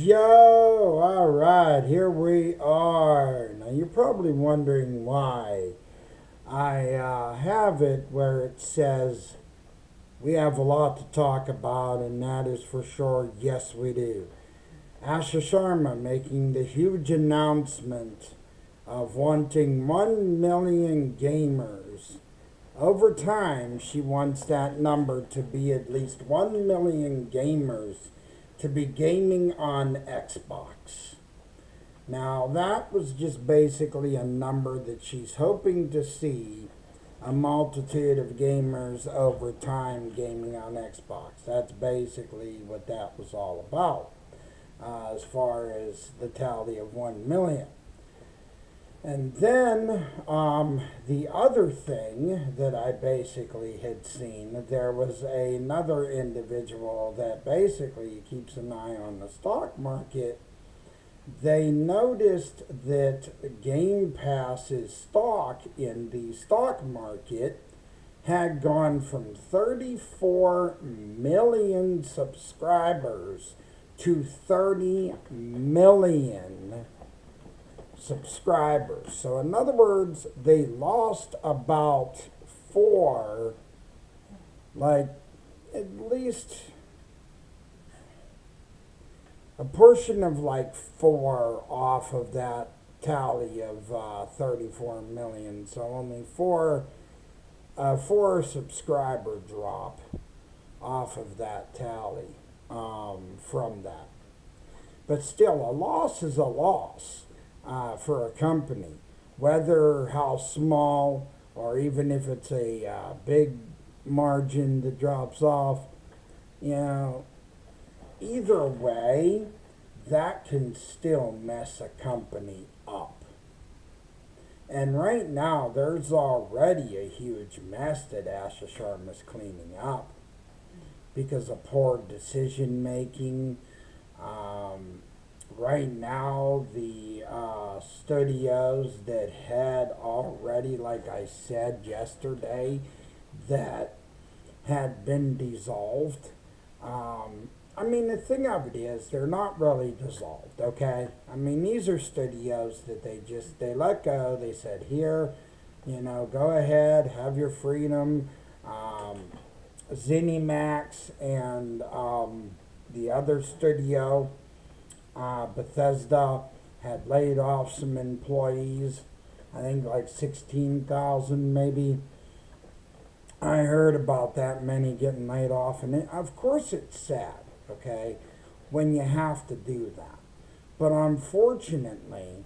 Yo, all right, here we are. Now, you're probably wondering why I have it where it says we have a lot to talk about, and that is for sure, yes, we do. Asha Sharma making the huge announcement of wanting 1 million gamers. Over time, she wants that number to be at least 1 million gamers to be gaming on Xbox. Now, that was just basically a number that she's hoping to see a multitude of gamers over time gaming on Xbox. That's basically what that was all about, as far as the tally of 1 million. And then the other thing that I basically had seen, there was another individual that basically keeps an eye on the stock market. They noticed that Game Pass's stock in the stock market had gone from 34 million subscribers to 30 million subscribers. So in other words, they lost about four, like at least a portion of like four off of that tally of 34 million. So only four subscriber drop off of that tally from that. But still, a loss is a loss. For a company, whether how small or even if it's a big margin that drops off, you know, either way, that can still mess a company up. And right now, there's already a huge mess that Asha Sharma's cleaning up because of poor decision making. Right now, the studios that had already, like I said yesterday, that had been dissolved. I mean, the thing of it is, they're not really dissolved, okay? I mean, these are studios that they let go. They said, here, go ahead, have your freedom. ZeniMax and the other studio, Bethesda, had laid off some employees. I think like 16,000 maybe. I heard about that many getting laid off, and of course it's sad, okay, when you have to do that. But unfortunately,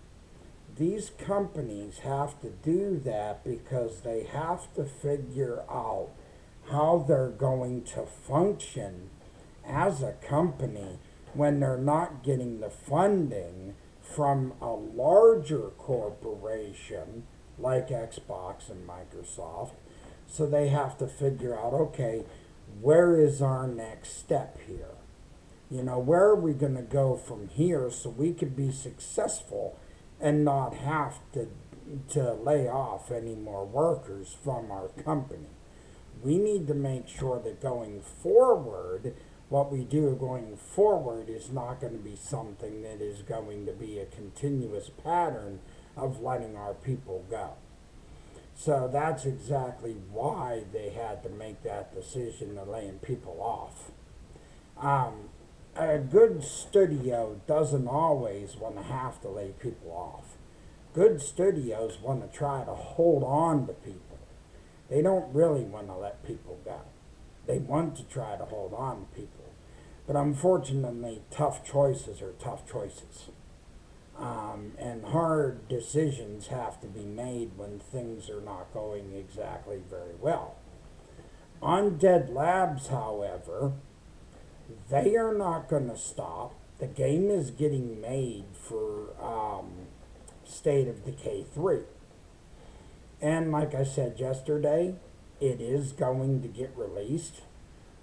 these companies have to do that because they have to figure out how they're going to function as a company when they're not getting the funding from a larger corporation like Xbox and Microsoft. So they have to figure out, okay, where is our next step here? Where are we going to go from here so we can be successful and not have to lay off any more workers from our company? We need to make sure that going forward, what we do going forward is not going to be something that is going to be a continuous pattern of letting our people go. So that's exactly why they had to make that decision of laying people off. A good studio doesn't always want to have to lay people off. Good studios want to try to hold on to people. They don't really want to let people go. They want to try to hold on to people. But unfortunately, tough choices are tough choices. And hard decisions have to be made when things are not going exactly very well. Undead Labs, however, they are not going to stop. The game is getting made for State of Decay 3. And like I said yesterday, it is going to get released.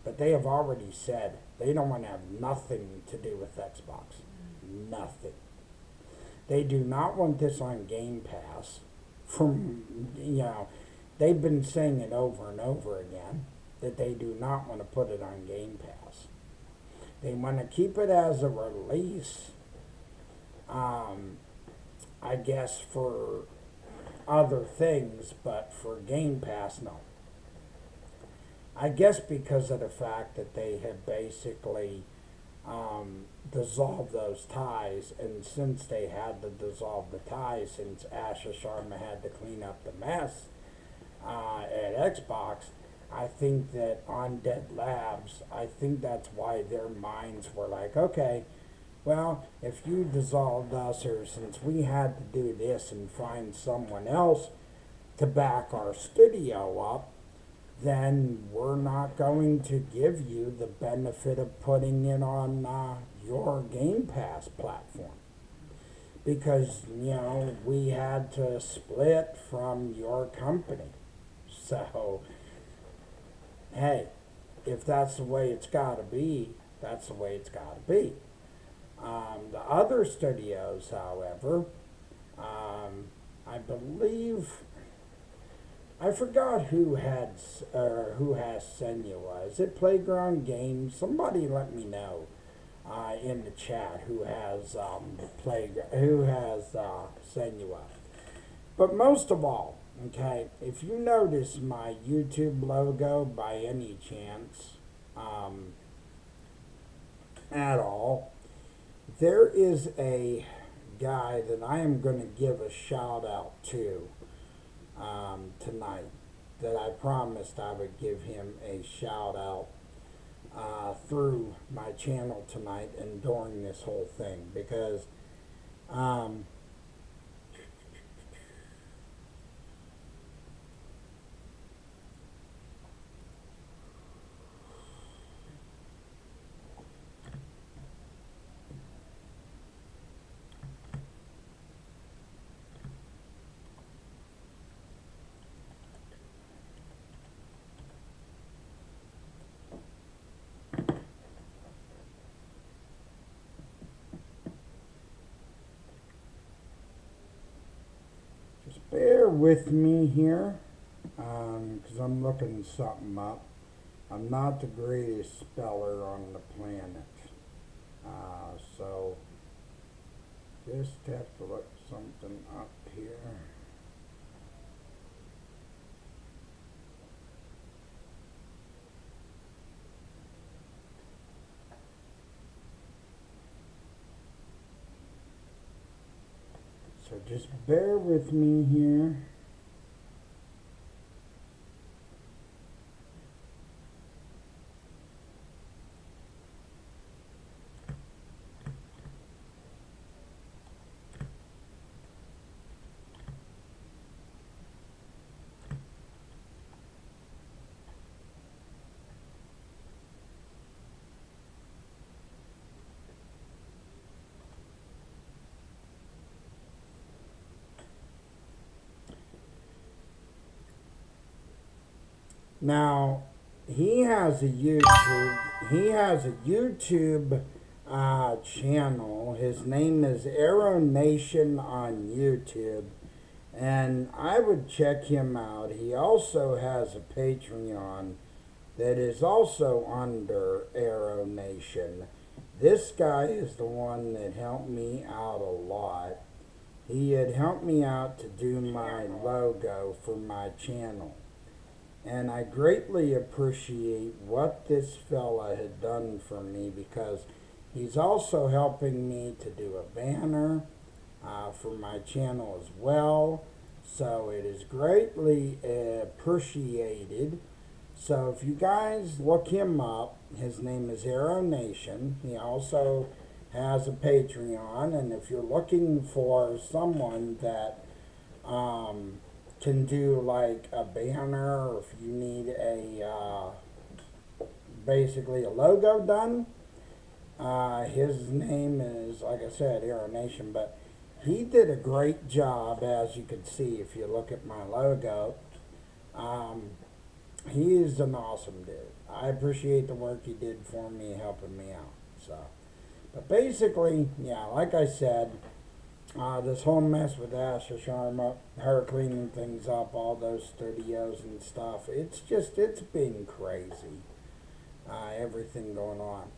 But they have already said they don't want to have nothing to do with Xbox. Nothing. They do not want this on Game Pass. They've been saying it over and over again that they do not want to put it on Game Pass. They want to keep it as a release, I guess, for other things, but for Game Pass, no. I guess because of the fact that they have basically dissolved those ties, and since they had to dissolve the ties, since Asher Sharma had to clean up the mess at Xbox, I think that on Dead Labs, I think that's why their minds were like, okay, well, if you dissolved us, or since we had to do this and find someone else to back our studio up, then we're not going to give you the benefit of putting it on your Game Pass platform. Because, we had to split from your company. So, hey, if that's the way it's got to be, that's the way it's got to be. The other studios, however, I believe, I forgot who has Senua. Is it Playground Games? Somebody let me know in the chat who has Senua. But most of all, okay, if you notice my YouTube logo by any chance at all, there is a guy that I am going to give a shout out to tonight, that I promised I would give him a shout out through my channel tonight and during this whole thing, because bear with me here, because I'm looking something up. I'm not the greatest speller on the planet, so just have to look something up here. So just bear with me here. Now, he has a YouTube channel. His name is Arrow Nation on YouTube, and I would check him out. He also has a Patreon that is also under Arrow Nation. This guy is the one that helped me out a lot. He had helped me out to do my logo for my channel. And I greatly appreciate what this fella had done for me, because he's also helping me to do a banner for my channel as well. So it is greatly appreciated. So if you guys look him up, his name is Arrow Nation. He also has a Patreon. And if you're looking for someone that can do like a banner, or if you need a basically a logo done, his name is, like I said, Arrow Nation. But he did a great job, as you can see if you look at my logo. He is an awesome dude. I appreciate the work he did for me, helping me out. So, but basically, yeah, like I said, this whole mess with Asher Sharma, her cleaning things up, all those studios and stuff, it's been crazy. Everything going on.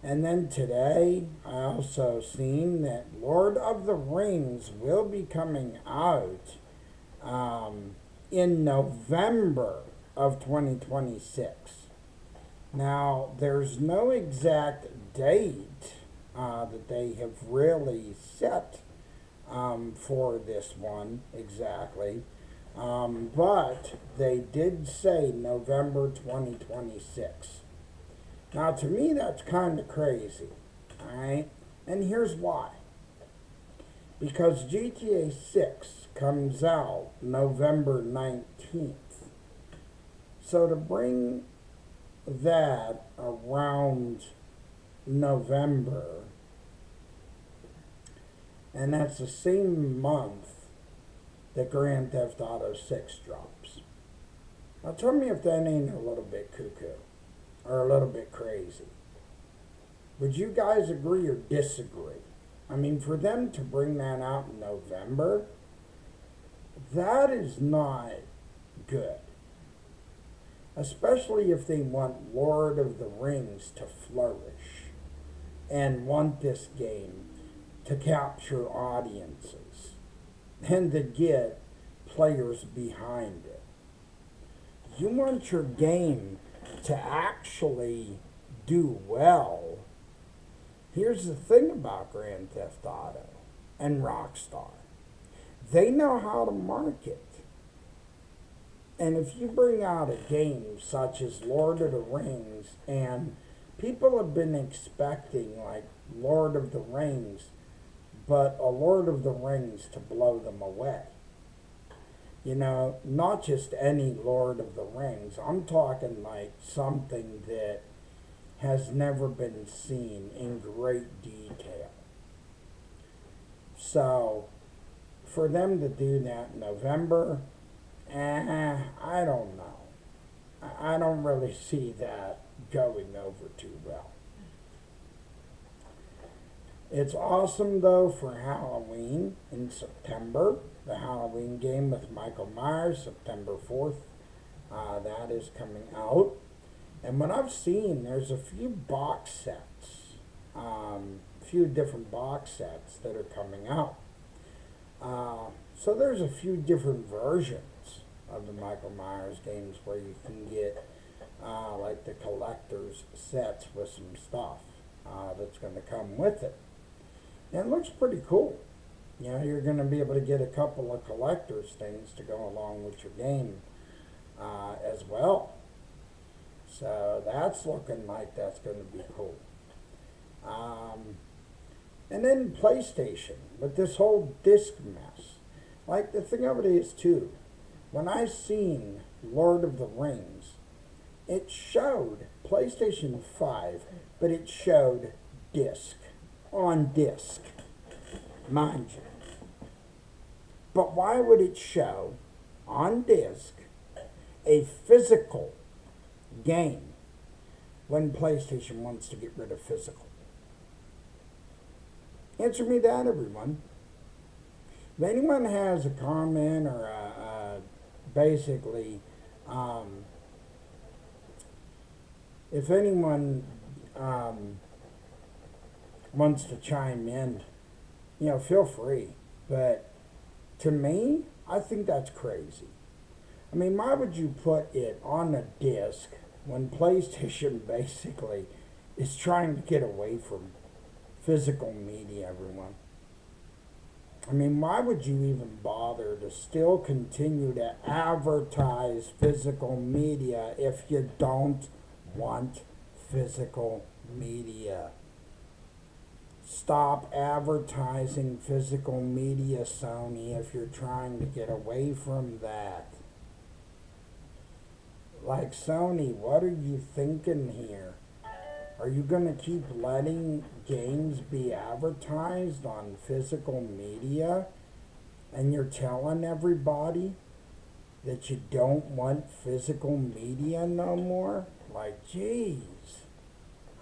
And then today, I also seen that Lord of the Rings will be coming out in November of 2026. Now, there's no exact date that they have really set for this one exactly, but they did say November 2026. Now, to me, that's kind of crazy, alright? And here's why. Because GTA 6 comes out November 19th. So to bring that around November, and that's the same month that Grand Theft Auto 6 drops. Now tell me if that ain't a little bit cuckoo or a little bit crazy. Would you guys agree or disagree? I mean, for them to bring that out in November, that is not good. Especially if they want Lord of the Rings to flourish and want this game to capture audiences and to get players behind it. You want your game to actually do well. Here's the thing about Grand Theft Auto and Rockstar. They know how to market. And if you bring out a game such as Lord of the Rings, and people have been expecting like Lord of the Rings, but a Lord of the Rings to blow them away. You know, not just any Lord of the Rings. I'm talking like something that has never been seen in great detail. So, for them to do that in November, I don't know. I don't really see that going over too well. It's awesome though for Halloween in September. The Halloween game with Michael Myers, September 4th. That is coming out. And what I've seen, there's a few box sets. A few different box sets that are coming out. So there's a few different versions of the Michael Myers games where you can get like the collector's sets with some stuff that's going to come with it. And it looks pretty cool. You know, you're going to be able to get a couple of collector's things to go along with your game as well. So that's looking like that's going to be cool. And then PlayStation, with this whole disc mess. Like, the thing of it is, too, when I seen Lord of the Rings, it showed PlayStation 5, but it showed disc, on disc, mind you. But why would it show, on disc, a physical game when PlayStation wants to get rid of physical? Answer me that, everyone. If anyone has a comment or basically, if anyone wants to chime in, you know, feel free. But to me, I think that's crazy. I mean, why would you put it on a disc when PlayStation basically is trying to get away from physical media, everyone? I mean, why would you even bother to still continue to advertise physical media if you don't want physical media? Stop advertising physical media, Sony, if you're trying to get away from that. Like, Sony, what are you thinking here? Are you going to keep letting games be advertised on physical media? And you're telling everybody that you don't want physical media no more? Like, geez.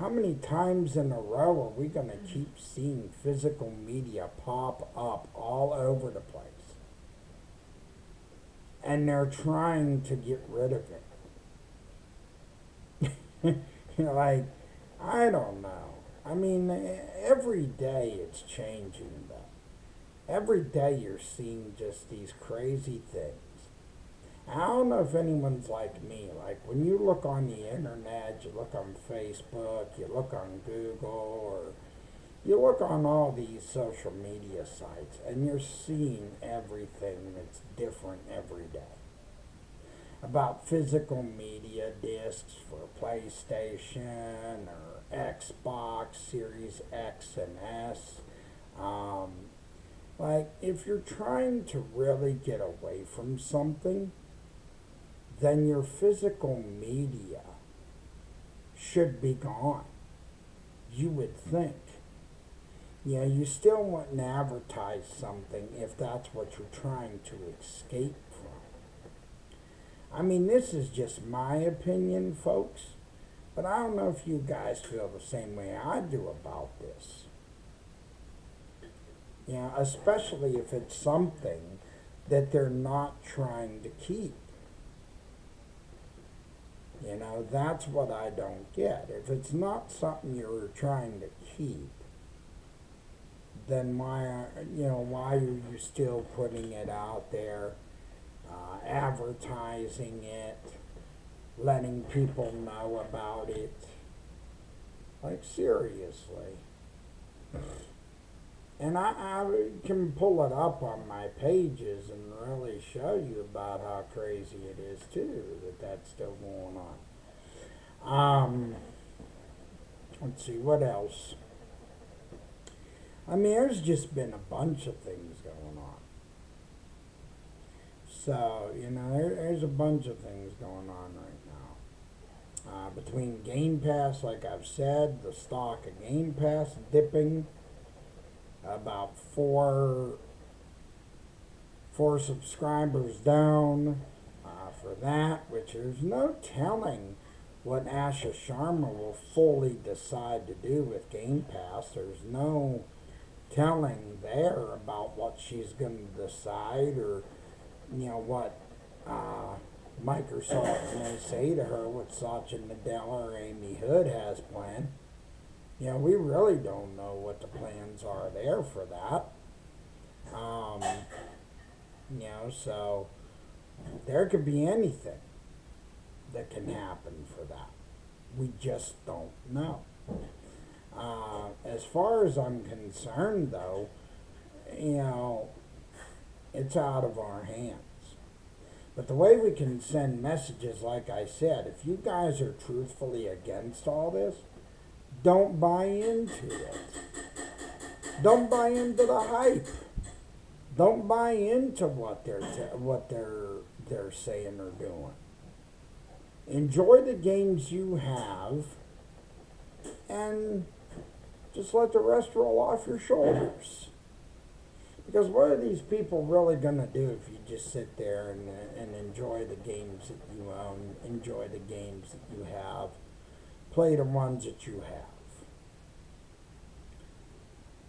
How many times in a row are we going to keep seeing physical media pop up all over the place? And they're trying to get rid of it. You're like, I don't know. I mean, every day it's changing, though. Every day you're seeing just these crazy things. I don't know if anyone's like me. Like when you look on the internet, you look on Facebook, you look on Google, or you look on all these social media sites, and you're seeing everything that's different every day. About physical media discs for PlayStation or Xbox Series X and S. Um, like, if you're trying to really get away from something, then your physical media should be gone. You would think. Yeah, you still wouldn't advertise something if that's what you're trying to escape from. I mean, this is just my opinion, folks, but I don't know if you guys feel the same way I do about this. Yeah, especially if it's something that they're not trying to keep. You know, that's what I don't get. If it's not something you're trying to keep, then why are you still putting it out there, advertising it, letting people know about it? Like, seriously. And I can pull it up on my pages and really show you about how crazy it is, too, that that's still going on. Let's see, what else? I mean, there's just been a bunch of things going on. So, there's a bunch of things going on right now. Between Game Pass, like I've said, the stock of Game Pass dipping about four subscribers down for that, which there's no telling what Asha Sharma will fully decide to do with Game Pass. There's no telling there about what she's going to decide, or what Microsoft may say to her, what Satya Nadella or Amy Hood has planned. We really don't know what the plans are there for that. So there could be anything that can happen for that. We just don't know. As far as I'm concerned, though, it's out of our hands. But the way we can send messages, like I said, if you guys are truthfully against all this, don't buy into it. Don't buy into the hype. Don't buy into what they're saying or doing. Enjoy the games you have, and just let the rest roll off your shoulders. Because what are these people really going to do if you just sit there and enjoy the games that you own, enjoy the games that you have, play the ones that you have,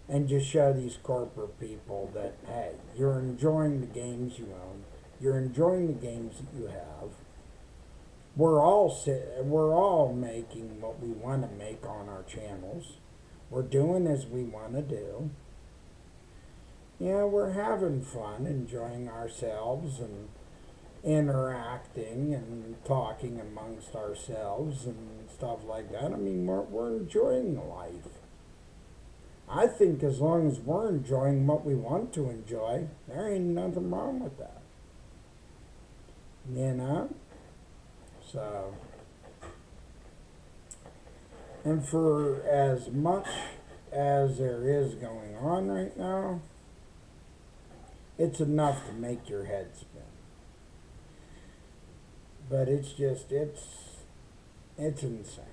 and just show these corporate people that, hey, you're enjoying the games you own, you're enjoying the games that you have. We're all making what we want to make on our channels. We're doing as we want to do. We're having fun, enjoying ourselves and interacting and talking amongst ourselves and stuff like that. I mean, we're enjoying life. I think as long as we're enjoying what we want to enjoy, there ain't nothing wrong with that. So, and for as much as there is going on right now, it's enough to make your head spin. But it's insane.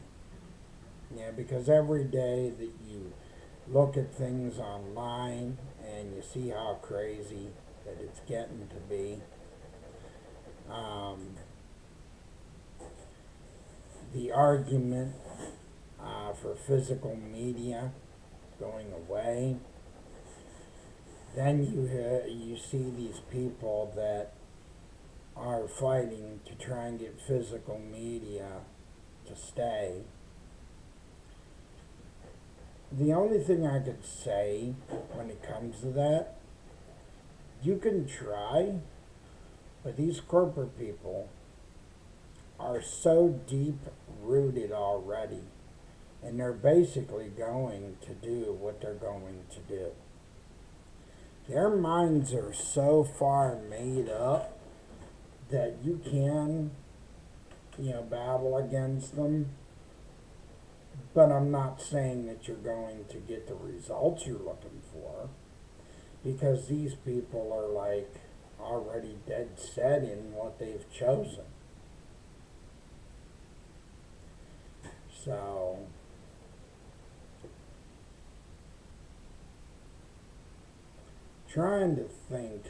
Because every day that you look at things online and you see how crazy that it's getting to be, the argument for physical media going away. Then you see these people that are fighting to try and get physical media to stay. the only thing I could say when it comes to that, you can try, but these corporate people are so deep rooted already, and they're basically going to do what they're going to do. Their minds are so far made up that you can, battle against them. But I'm not saying that you're going to get the results you're looking for, because these people are like already dead set in what they've chosen. So, trying to think,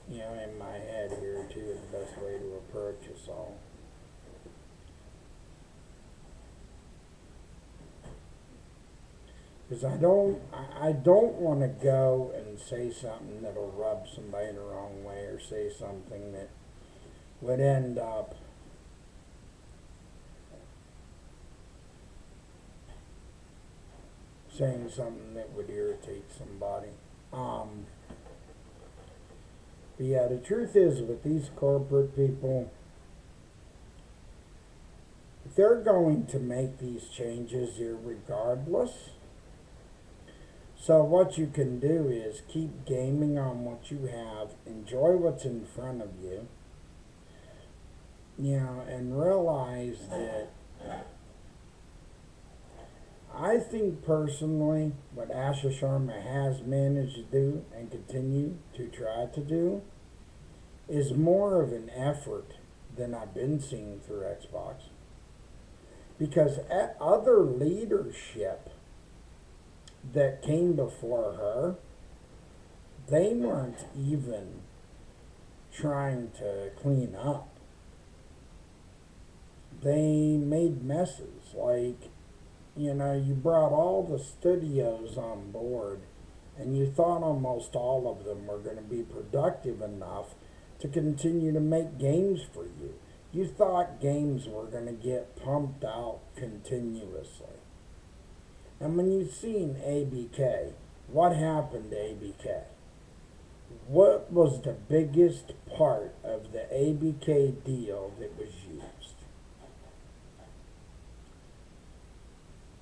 in my head here too, the best way to approach us all. Because I don't want to go and say something that'll rub somebody the wrong way, or say something that would end up saying something that would irritate somebody. But yeah, the truth is, with these corporate people, they're going to make these changes irregardless. So what you can do is keep gaming on what you have, enjoy what's in front of you, and realize that I think personally what Asha Sharma has managed to do and continue to try to do is more of an effort than I've been seeing through Xbox. Because at other leadership that came before her, they weren't even trying to clean up. They made messes. Like, you brought all the studios on board, and you thought almost all of them were going to be productive enough to continue to make games for you. You thought games were going to get pumped out continuously. And when you've seen ABK, what happened to ABK? What was the biggest part of the ABK deal that was used?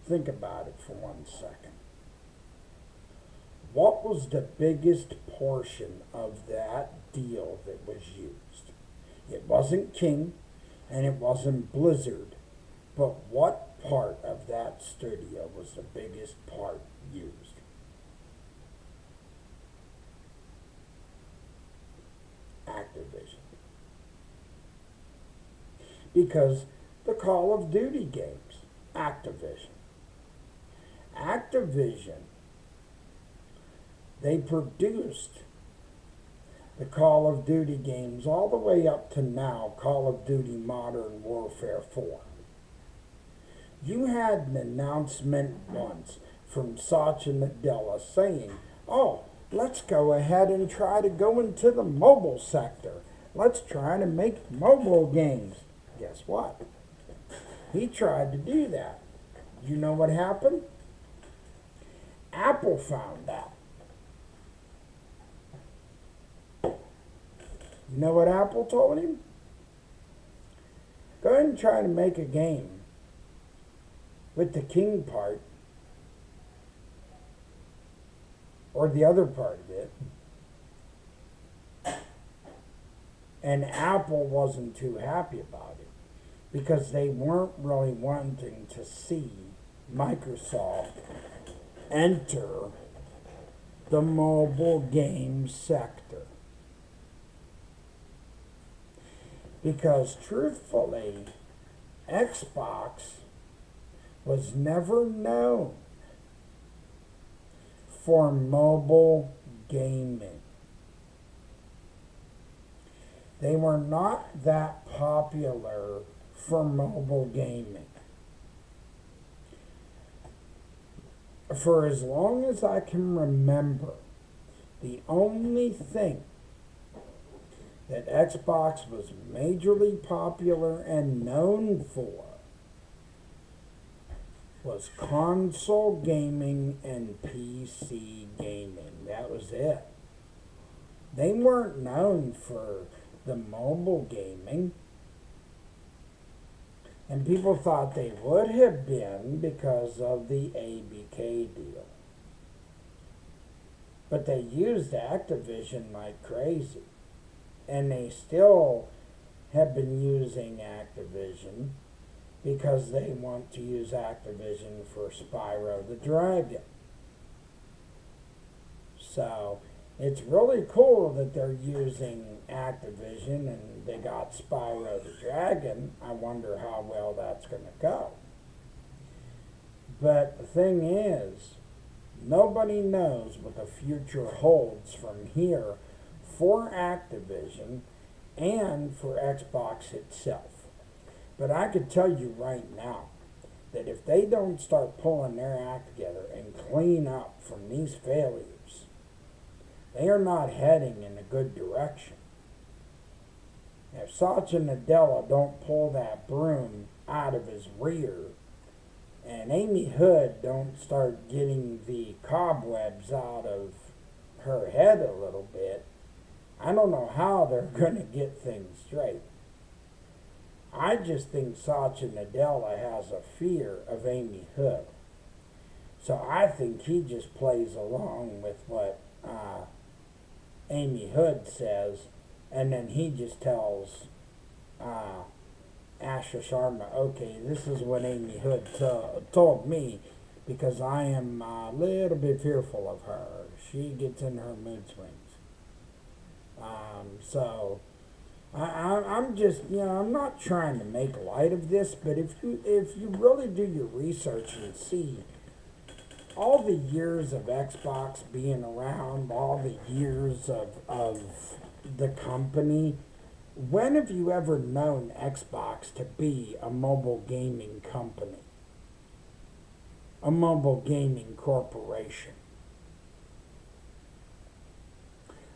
Think about it for 1 second. What was the biggest portion of that deal that was used? It wasn't King, and it wasn't Blizzard. But what part of that studio was the biggest part used? Activision. Because the Call of Duty games, Activision. Activision, they produced the Call of Duty games all the way up to now, Call of Duty Modern Warfare 4. You had an announcement once from Satya Nadella saying, oh, let's go ahead and try to go into the mobile sector. Let's try to make mobile games. Guess what? He tried to do that. You know what happened? Apple found out. You know what Apple told him? Go ahead and try to make a game with the King part, or the other part of it. And Apple wasn't too happy about it, because they weren't really wanting to see Microsoft enter the mobile game sector. Because truthfully, Xbox was never known for mobile gaming. They were not that popular for mobile gaming. For as long as I can remember, the only thing that Xbox was majorly popular and known for was console gaming and PC gaming. That was it. They weren't known for the mobile gaming. And people thought they would have been because of the ABK deal. But they used Activision like crazy. And they still have been using Activision because they want to use Activision for Spyro the Dragon. So it's really cool that they're using Activision and they got Spyro the Dragon. I wonder how well that's going to go. But the thing is, nobody knows what the future holds from here for Activision and for Xbox itself. But I could tell you right now that if they don't start pulling their act together and clean up from these failures, they are not heading in a good direction. If Satya Nadella don't pull that broom out of his rear, and Amy Hood don't start getting the cobwebs out of her head a little bit, I don't know how they're going to get things straight. I just think Satya Nadella has a fear of Amy Hood. So I think he just plays along with what Amy Hood says, and then he just tells Asha Sharma, okay, this is what Amy Hood told me, because I am a little bit fearful of her. She gets in her mood swings. I'm just, I'm not trying to make light of this, but if you really do your research and see all the years of Xbox being around, all the years of the company, when have you ever known Xbox to be a mobile gaming company? A mobile gaming corporation?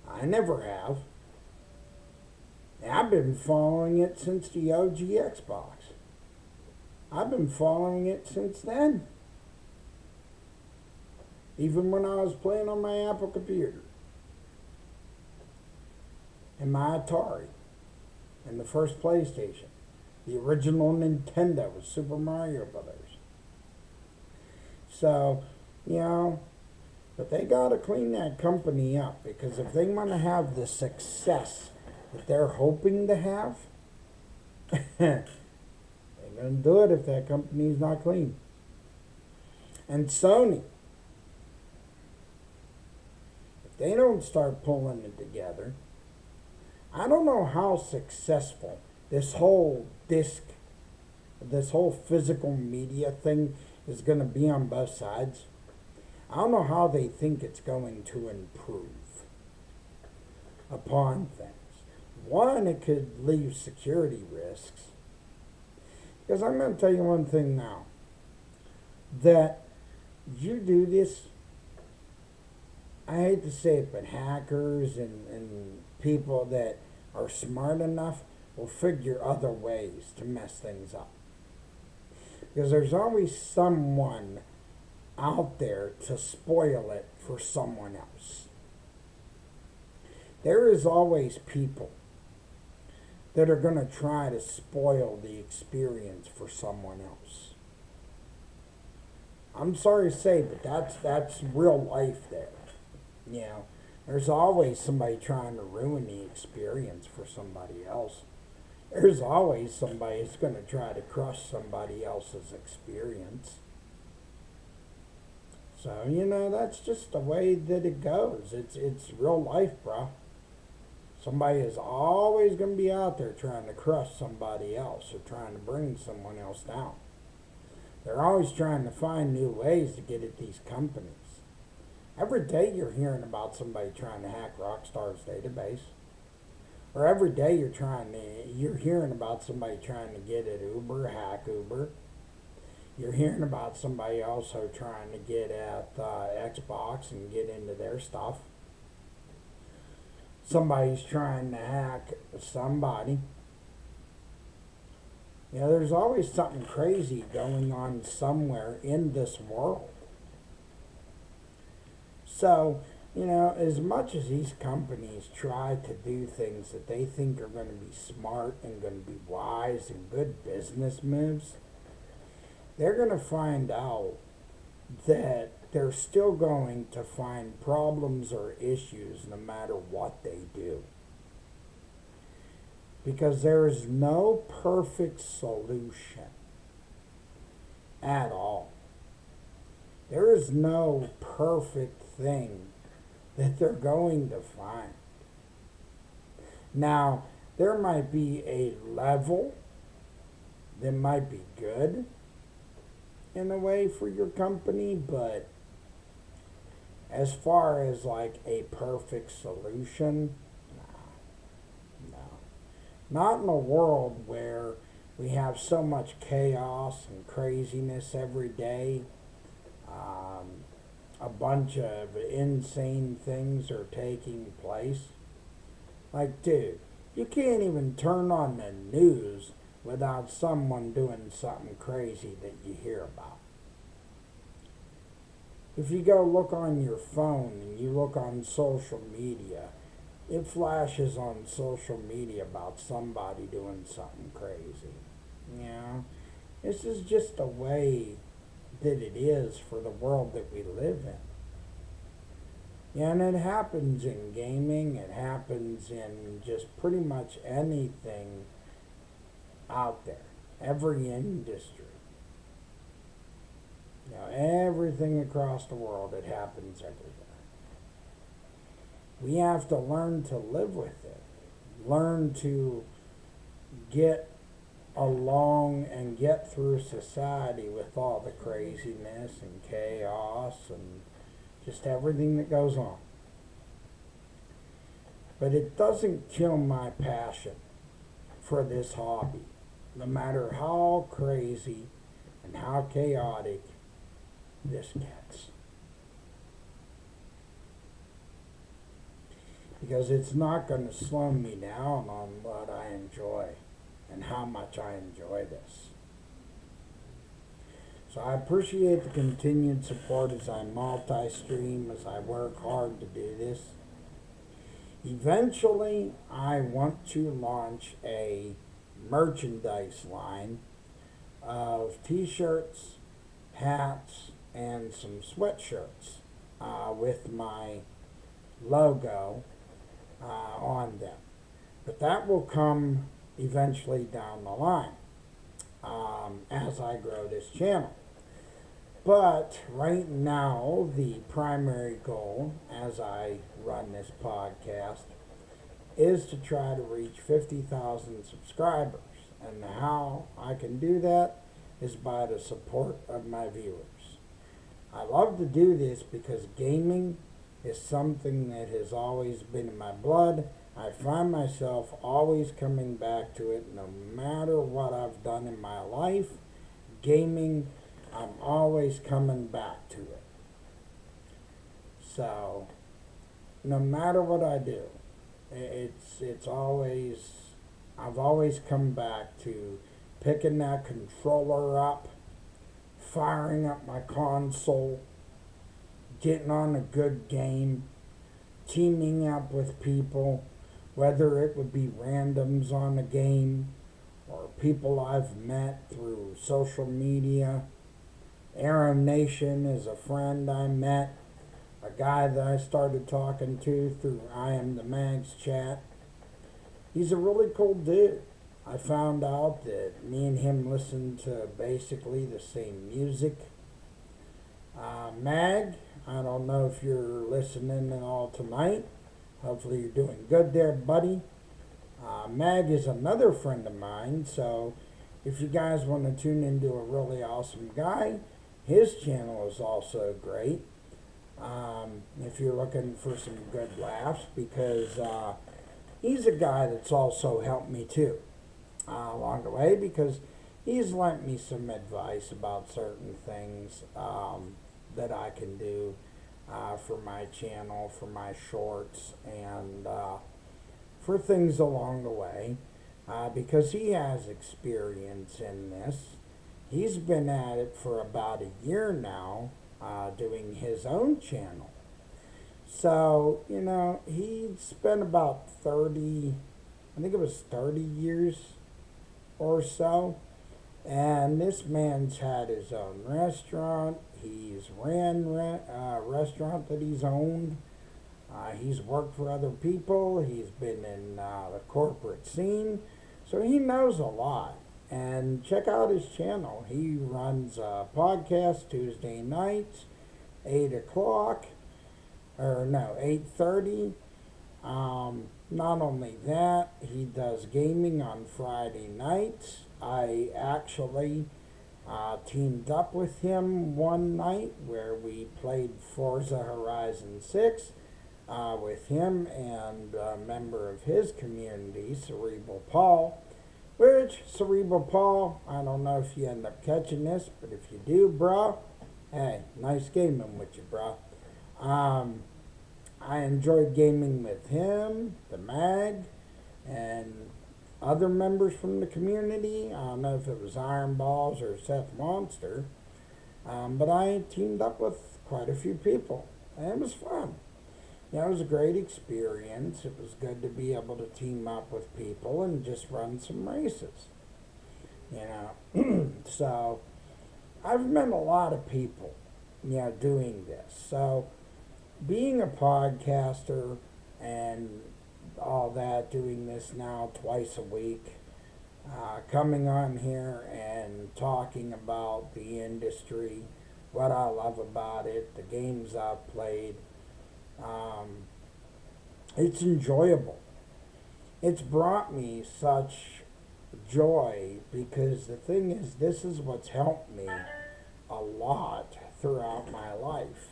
I never have. I've been following it since the OG Xbox. I've been following it since then. Even when I was playing on my Apple computer. And my Atari. And the first PlayStation. The original Nintendo with Super Mario Brothers. So, but they gotta clean that company up, because if they want to have the success that they're hoping to have, they're gonna do it if that company's not clean. And Sony, if they don't start pulling it together, I don't know how successful this whole physical media thing is going to be on both sides. I don't know how they think it's going to improve upon things. One, it could leave security risks. Because I'm going to tell you one thing now. That you do this, I hate to say it, but hackers and people that are smart enough will figure other ways to mess things up. Because there's always someone out there to spoil it for someone else. There is always people that are going to try to spoil the experience for someone else. I'm sorry to say, but that's real life there. There's always somebody trying to ruin the experience for somebody else. There's always somebody that's going to try to crush somebody else's experience. So, that's just the way that it goes. It's real life, bro. Somebody is always going to be out there trying to crush somebody else or trying to bring someone else down. They're always trying to find new ways to get at these companies. Every day you're hearing about somebody trying to hack Rockstar's database. Or every day you're hearing about somebody trying to get at Uber, hack Uber. You're hearing about somebody also trying to get at Xbox and get into their stuff. Somebody's trying to hack somebody. There's always something crazy going on somewhere in this world. So, as much as these companies try to do things that they think are going to be smart and going to be wise and good business moves, they're going to find out that they're still going to find problems or issues no matter what they do. Because there is no perfect solution at all. There is no perfect thing that they're going to find. Now, there might be a level that might be good in a way for your company, but as far as like a perfect solution, no. Not in a world where we have so much chaos and craziness every day. A bunch of insane things are taking place. Like, dude, you can't even turn on the news without someone doing something crazy that you hear about. If you go look on your phone and you look on social media, it flashes on social media about somebody doing something crazy. This is just the way that it is for the world that we live in. And it happens in gaming, it happens in just pretty much anything out there, every industry. Everything across the world, it happens everywhere. We have to learn to live with it, learn to get along and get through society with all the craziness and chaos and just everything that goes on. But it doesn't kill my passion for this hobby, no matter how crazy and how chaotic this gets. Because it's not going to slow me down on what I enjoy and how much I enjoy this. So I appreciate the continued support as I multi-stream, as I work hard to do this. Eventually, I want to launch a merchandise line of t-shirts, hats, and some sweatshirts with my logo on them. But that will come eventually down the line as I grow this channel. But right now, the primary goal as I run this podcast is to try to reach 50,000 subscribers. And how I can do that is by the support of my viewers. I love to do this because gaming is something that has always been in my blood. I find myself always coming back to it no matter what I've done in my life. Gaming, I'm always coming back to it. So, no matter what I do, it's always, I've always come back to picking that controller up, firing up my console, getting on a good game, teaming up with people, whether it would be randoms on a game or people I've met through social media. Arrow Nation is a friend I met, a guy that I started talking to through I Am the Mag's chat. He's a really cool dude. I found out that me and him listen to basically the same music. Mag, I don't know if you're listening at all tonight. Hopefully you're doing good there, buddy. Mag is another friend of mine, so if you guys want to tune into a really awesome guy, his channel is also great. If you're looking for some good laughs, because he's a guy that's also helped me too along the way, because he's lent me some advice about certain things that I can do for my channel, for my shorts, and for things along the way. because he has experience in this. He's been at it for about a year now, doing his own channel. So, he'd spent about 30, I think it was 30 years or so. And this man's had his own restaurant. He's ran a restaurant that he's owned. He's worked for other people. He's been in the corporate scene. So he knows a lot. And check out his channel. He runs a podcast Tuesday nights, 8 o'clock. Or no, 8:30. Not only that, he does gaming on Friday nights. I actually teamed up with him one night where we played Forza Horizon 6 with him and a member of his community, Cerebral Paul. Which, Cerebral Paul, I don't know if you end up catching this, but if you do, bro, hey, nice gaming with you, bro. I enjoyed gaming with him, the Mag, and other members from the community. I don't know if it was Iron Balls or Seth Monster, but I teamed up with quite a few people, and it was fun. It was a great experience. It was good to be able to team up with people and just run some races. So I've met a lot of people, doing this. So being a podcaster and all that, doing this now twice a week, coming on here and talking about the industry, what I love about it, the games I've played, it's enjoyable. It's brought me such joy because the thing is, this is what's helped me a lot throughout my life.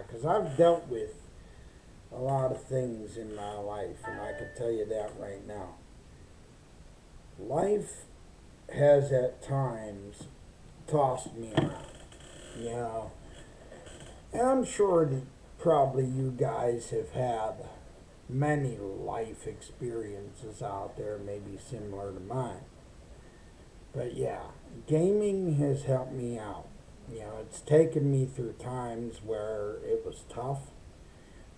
Because I've dealt with a lot of things in my life, and I can tell you that right now. Life has at times tossed me around, and I'm sure that probably you guys have had many life experiences out there, maybe similar to mine. But yeah, gaming has helped me out. It's taken me through times where it was tough,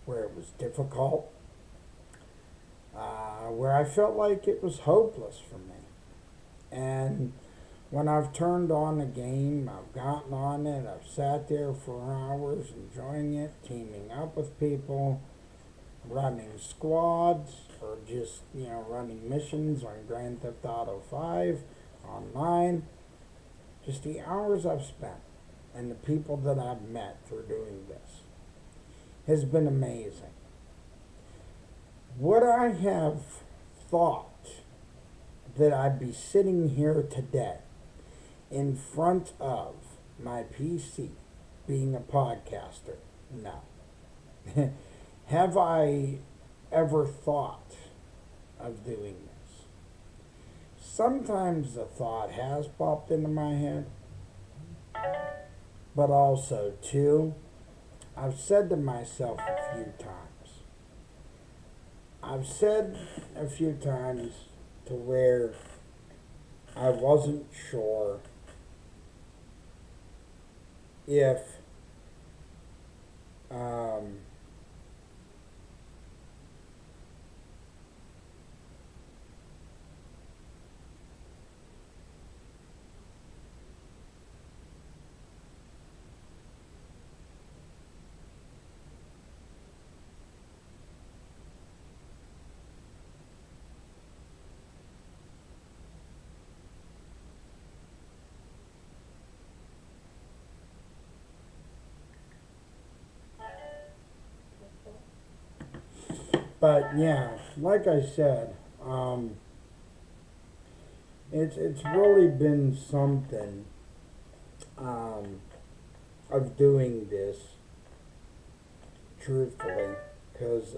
where it was difficult, where I felt like it was hopeless for me. And when I've turned on a game, I've gotten on it, I've sat there for hours enjoying it, teaming up with people, running squads, or just, running missions on Grand Theft Auto 5 online. Just the hours I've spent and the people that I've met through doing this has been amazing. Would I have thought that I'd be sitting here today in front of my PC being a podcaster? No. Have I ever thought of doing this? Sometimes the thought has popped into my head, but also, too, I've said to myself a few times. I've said a few times to where I wasn't sure if but yeah, like I said, it's really been something of doing this, truthfully, because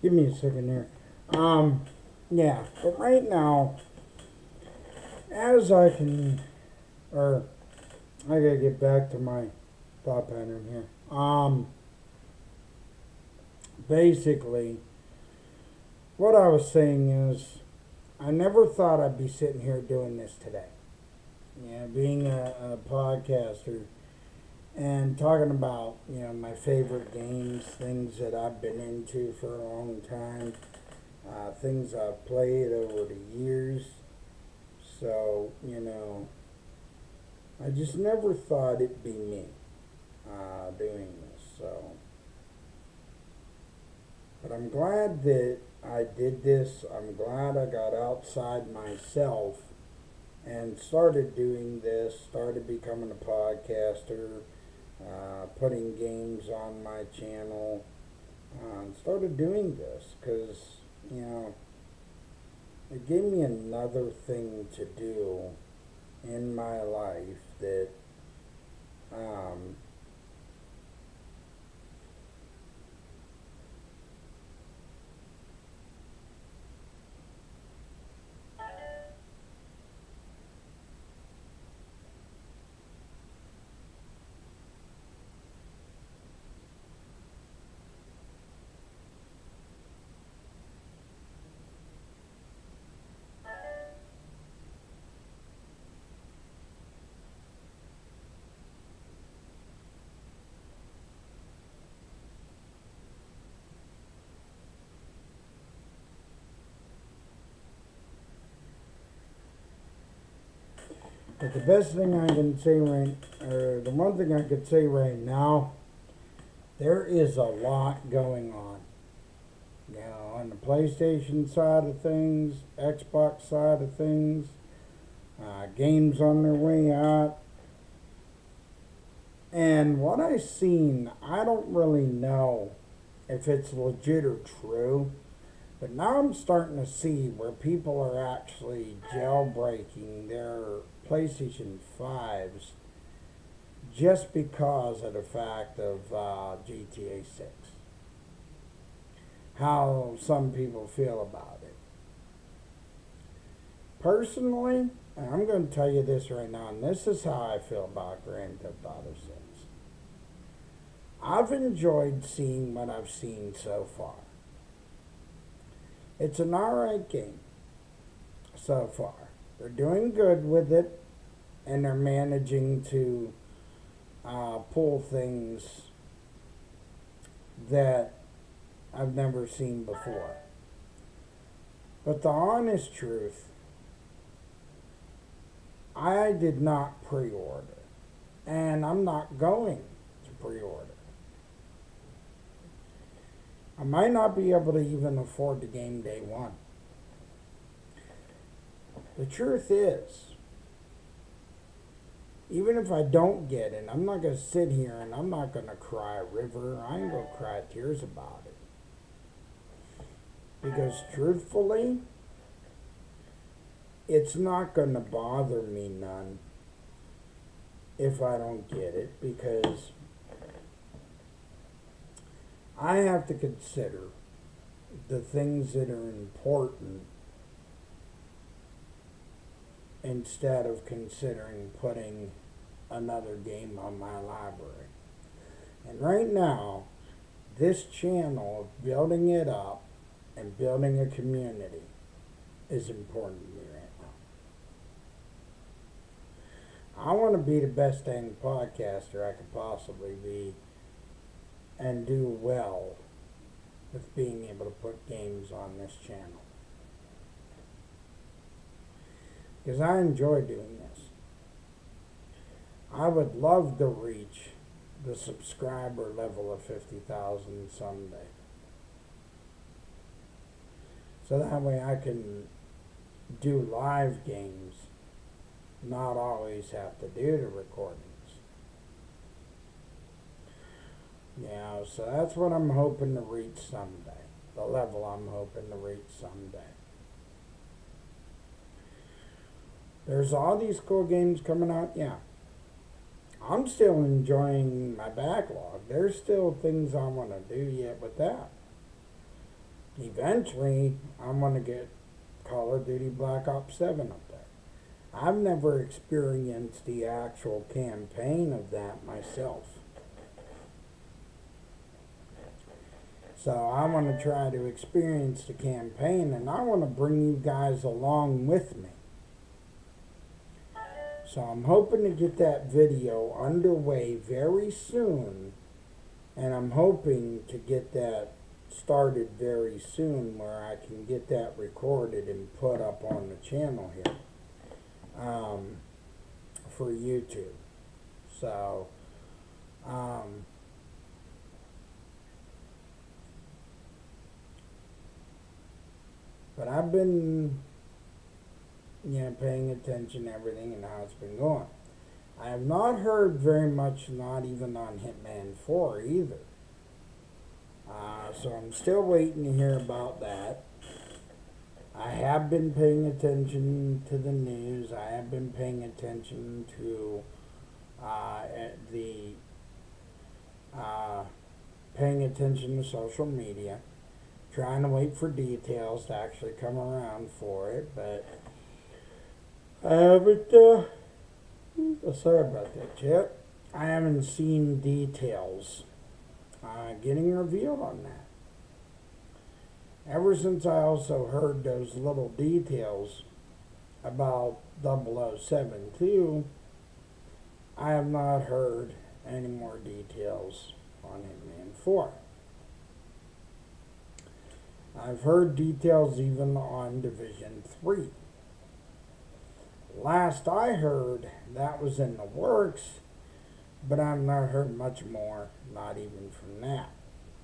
Give me a second here. Yeah, but right now, as I can, or I gotta get back to my thought pattern here. Basically, what I was saying is, I never thought I'd be sitting here doing this today. Yeah, being a podcaster and talking about, my favorite games, things that I've been into for a long time, things I've played over the years. So, I just never thought it'd be me doing this. So, but I'm glad that I did this. I'm glad I got outside myself and started doing this, started becoming a podcaster, putting games on my channel, and started doing this because, it gave me another thing to do in my life that um, but the best thing I can say or the one thing I could say right now, there is a lot going on. On the PlayStation side of things, Xbox side of things, games on their way out. And what I've seen, I don't really know if it's legit or true, but now I'm starting to see where people are actually jailbreaking their PlayStation 5s just because of the fact of GTA 6. How some people feel about it. Personally, and I'm going to tell you this right now, and this is how I feel about Grand Theft Auto 6. I've enjoyed seeing what I've seen so far. It's an alright game so far. They're doing good with it, and they're managing to pull things that I've never seen before. But the honest truth, I did not pre-order, and I'm not going to pre-order. I might not be able to even afford the game day one. The truth is, even if I don't get it, I'm not going to sit here and I'm not going to cry a river. I ain't going to cry tears about it. Because truthfully, it's not going to bother me none if I don't get it, because I have to consider the things that are important instead of considering putting another game on my library. And right now, this channel, building it up and building a community, is important to me right now. I want to be the best dang podcaster I could possibly be and do well with being able to put games on this channel. Because I enjoy doing this. I would love to reach the subscriber level of 50,000 someday. So that way I can do live games, not always have to do the recordings. Yeah, so that's what I'm hoping to reach someday. The level I'm hoping to reach someday. There's all these cool games coming out, yeah. I'm still enjoying my backlog. There's still things I want to do yet with that. eventually I'm going to get Call of Duty Black Ops 7 up there. I've never experienced the actual campaign of that myself. So I want to try to experience the campaign, and I want to bring you guys along with me. So I'm hoping to get that video underway very soon, and I'm hoping to get that started very soon where I can get that recorded and put up on the channel here for YouTube. So but I've been paying attention to everything and how it's been going. I have not heard very much, not even on Hitman 4 either. So I'm still waiting to hear about that. I have been paying attention to the news. I have been paying attention to paying attention to social media, trying to wait for details to actually come around for it, but I haven't, sorry about that, Chip. I haven't seen details getting revealed on that. Ever since I also heard those little details about 007 too, I have not heard any more details on Hitman 4. I've heard details even on Division 3. Last I heard, that was in the works, but I've not heard much more, not even from that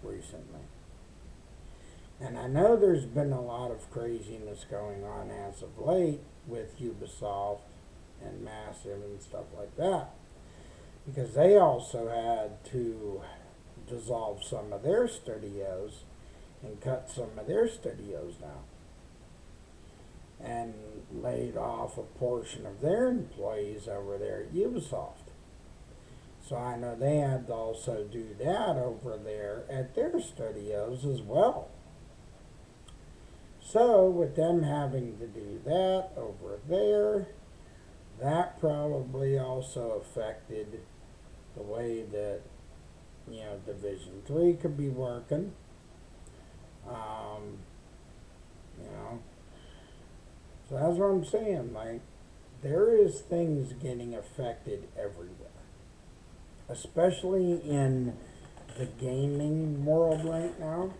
recently. And I know there's been a lot of craziness going on as of late with Ubisoft and Massive and stuff like that, because they also had to dissolve some of their studios and cut some of their studios down and laid off a portion of their employees over there at Ubisoft. So I know they had to also do that over there at their studios as well. So with them having to do that over there, that probably also affected the way that, Division 3 could be working. So that's what I'm saying. Like, there is things getting affected everywhere, especially in the gaming world right now.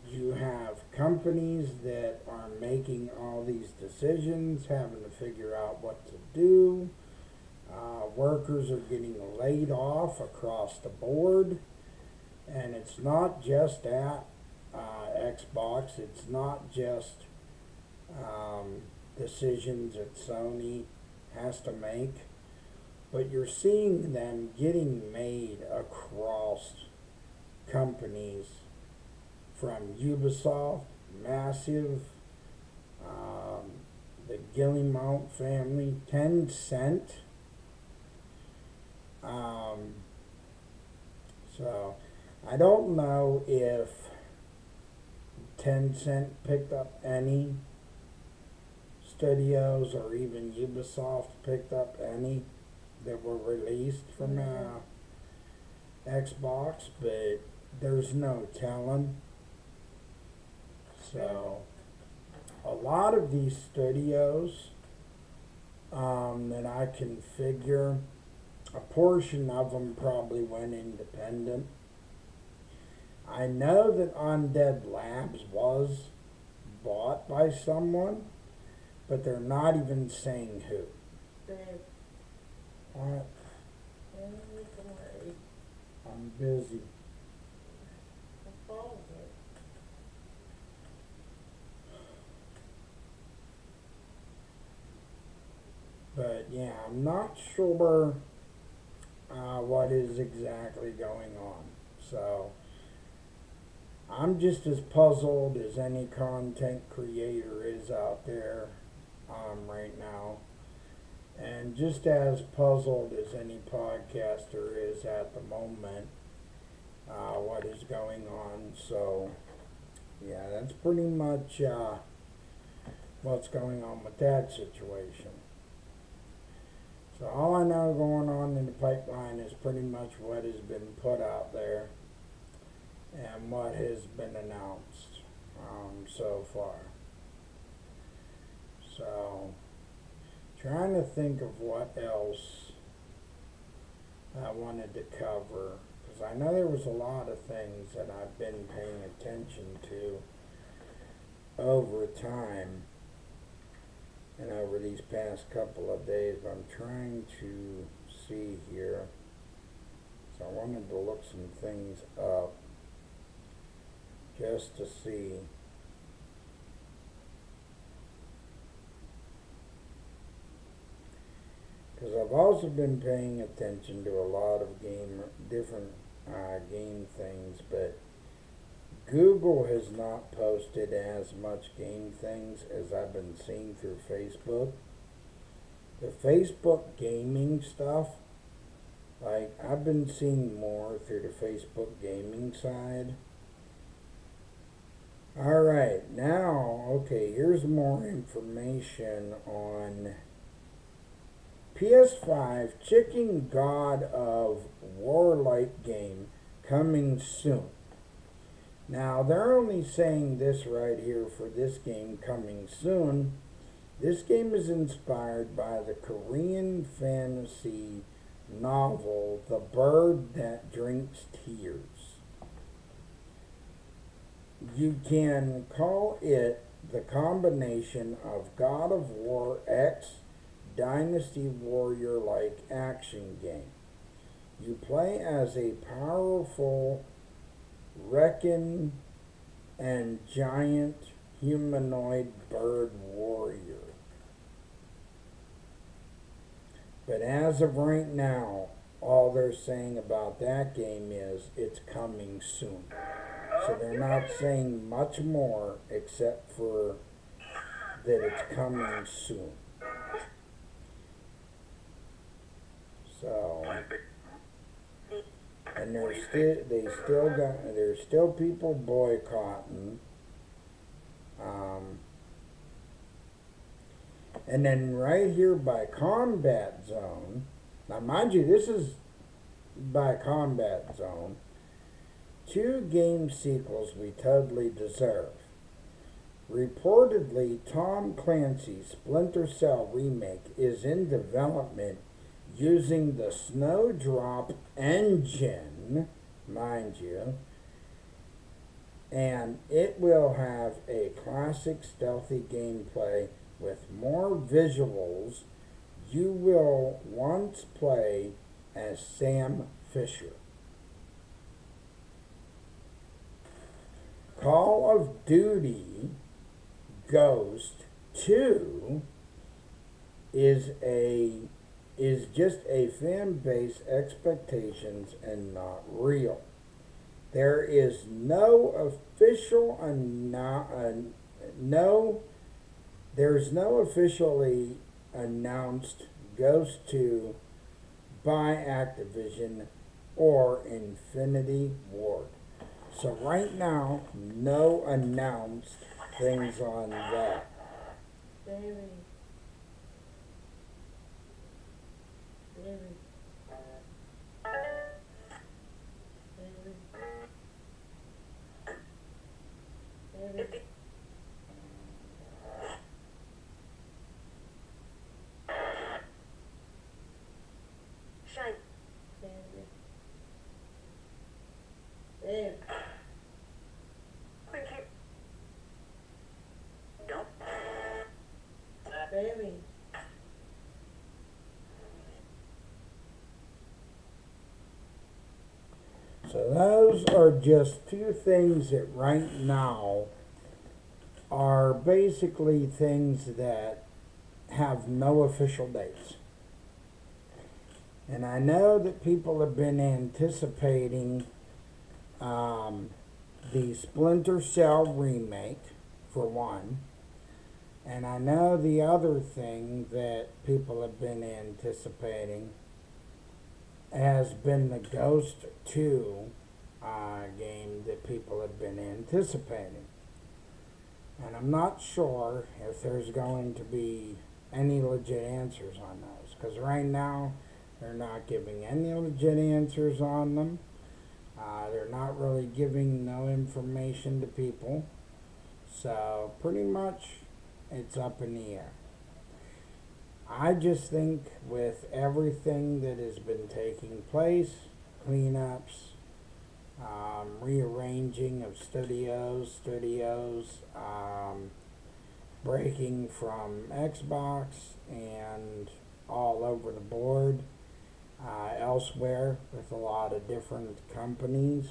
You have companies that are making all these decisions, having to figure out what to do. Workers are getting laid off across the board. And it's not just at Xbox. It's not just decisions that Sony has to make. But you're seeing them getting made across companies, from Ubisoft, Massive, the Guillemot family, Tencent. So I don't know if Tencent picked up any studios or even Ubisoft picked up any that were released from Xbox, but there's no telling. So a lot of these studios that I can figure, a portion of them probably went independent. I know that Undead Labs was bought by someone, but they're not even saying who. Dave. What? Don't worry. I'm busy. I'll follow it. But yeah, I'm not sure what is exactly going on. So I'm just as puzzled as any content creator is out there right now. And just as puzzled as any podcaster is at the moment what is going on. So yeah, that's pretty much what's going on with that situation. So all I know going on in the pipeline is pretty much what has been put out there and what has been announced so far. So trying to think of what else I wanted to cover, because I know there was a lot of things that I've been paying attention to over time and over these past couple of days. I'm trying to see here. So I wanted to look some things up just to see. Because I've also been paying attention to a lot of different game things, but Google has not posted as much game things as I've been seeing through Facebook. The Facebook gaming stuff, like I've been seeing more through the Facebook gaming side. Alright, now, okay, here's more information on PS5 Chicken God of War-like game coming soon. Now, they're only saying this right here for this game coming soon. This game is inspired by the Korean fantasy novel The Bird That Drinks Tears. You can call it the combination of God of War X Dynasty Warrior-like action game. You play as a powerful Reckon and giant humanoid bird warrior. But as of right now, all they're saying about that game is it's coming soon. So they're not saying much more except for that it's coming soon. So, and there's still people boycotting. And then right here by Combat Zone, now mind you, this is by Combat Zone, 2 game sequels we totally deserve. Reportedly, Tom Clancy's Splinter Cell remake is in development using the Snowdrop engine, mind you, and it will have a classic stealthy gameplay with more visuals. You will once play as Sam Fisher. Call of Duty Ghost 2 is just a fan base expectations and not real. There is no official there's no officially announced Ghost 2 by Activision or Infinity Ward. So right now, no announced things on that. Baby. Baby. Baby. Baby. Shine. Baby. Babe. Thank you. Don't. Baby. So those are just 2 things that right now are basically things that have no official dates. And I know that people have been anticipating the Splinter Cell remake, for one. And I know the other thing that people have been anticipating has been the Ghost 2 game that people have been anticipating. And I'm not sure if there's going to be any legit answers on those. Because right now, they're not giving any legit answers on them. They're not really giving no information to people. So, pretty much, it's up in the air. I just think with everything that has been taking place, cleanups, rearranging of studios, breaking from Xbox and all over the board, elsewhere with a lot of different companies,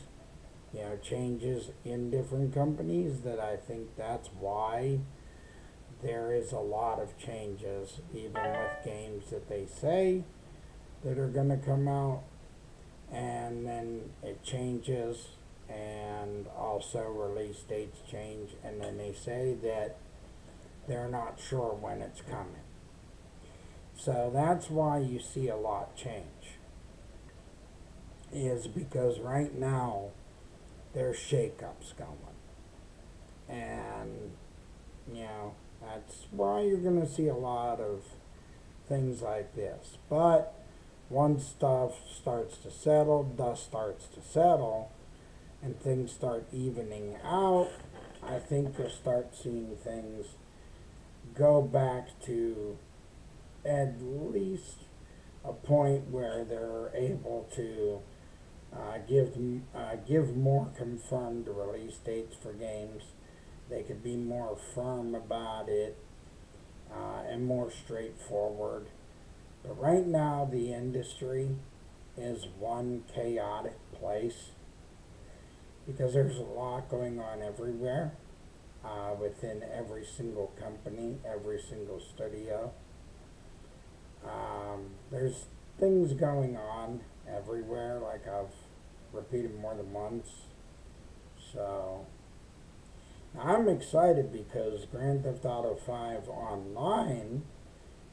changes in different companies, that I think that's why there is a lot of changes, even with games that they say that are going to come out, and then it changes, and also release dates change, and then they say that they're not sure when it's coming. So that's why you see a lot change, is because right now there's shakeups going, and that's why you're going to see a lot of things like this. But once stuff starts to settle, dust starts to settle, and things start evening out, I think you'll start seeing things go back to at least a point where they're able to give more confirmed release dates for games. They could be more firm about it, and more straightforward. But right now, the industry is one chaotic place because there's a lot going on everywhere, within every single company, every single studio. There's things going on everywhere, like I've repeated more than once. So I'm excited because Grand Theft Auto 5 Online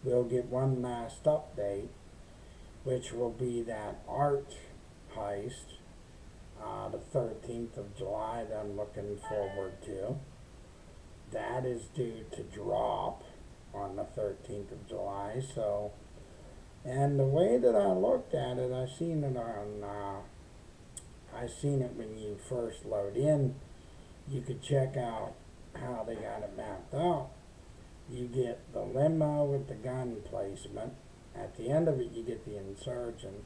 will get one last update, which will be that art heist, the 13th of July, that I'm looking forward to. That is due to drop on the 13th of July. So, and the way that I looked at it, I seen it when you first load in. You could check out how they got it mapped out. You get the limo with the gun placement. At the end of it, you get the insurgent.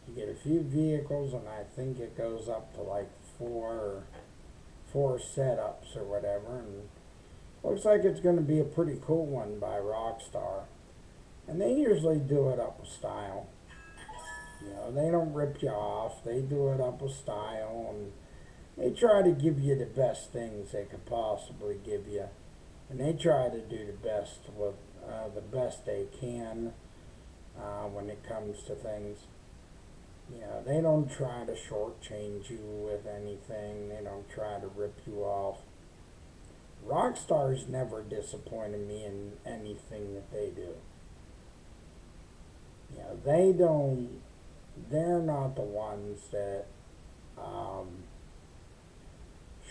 You get a few vehicles, and I think it goes up to like four setups or whatever. And looks like it's going to be a pretty cool one by Rockstar. And they usually do it up with style. They don't rip you off. They do it up with style, and they try to give you the best things they could possibly give you. And they try to do the best with the best they can, when it comes to things. They don't try to shortchange you with anything. They don't try to rip you off. Rockstar's never disappointed me in anything that they do. They're not the ones that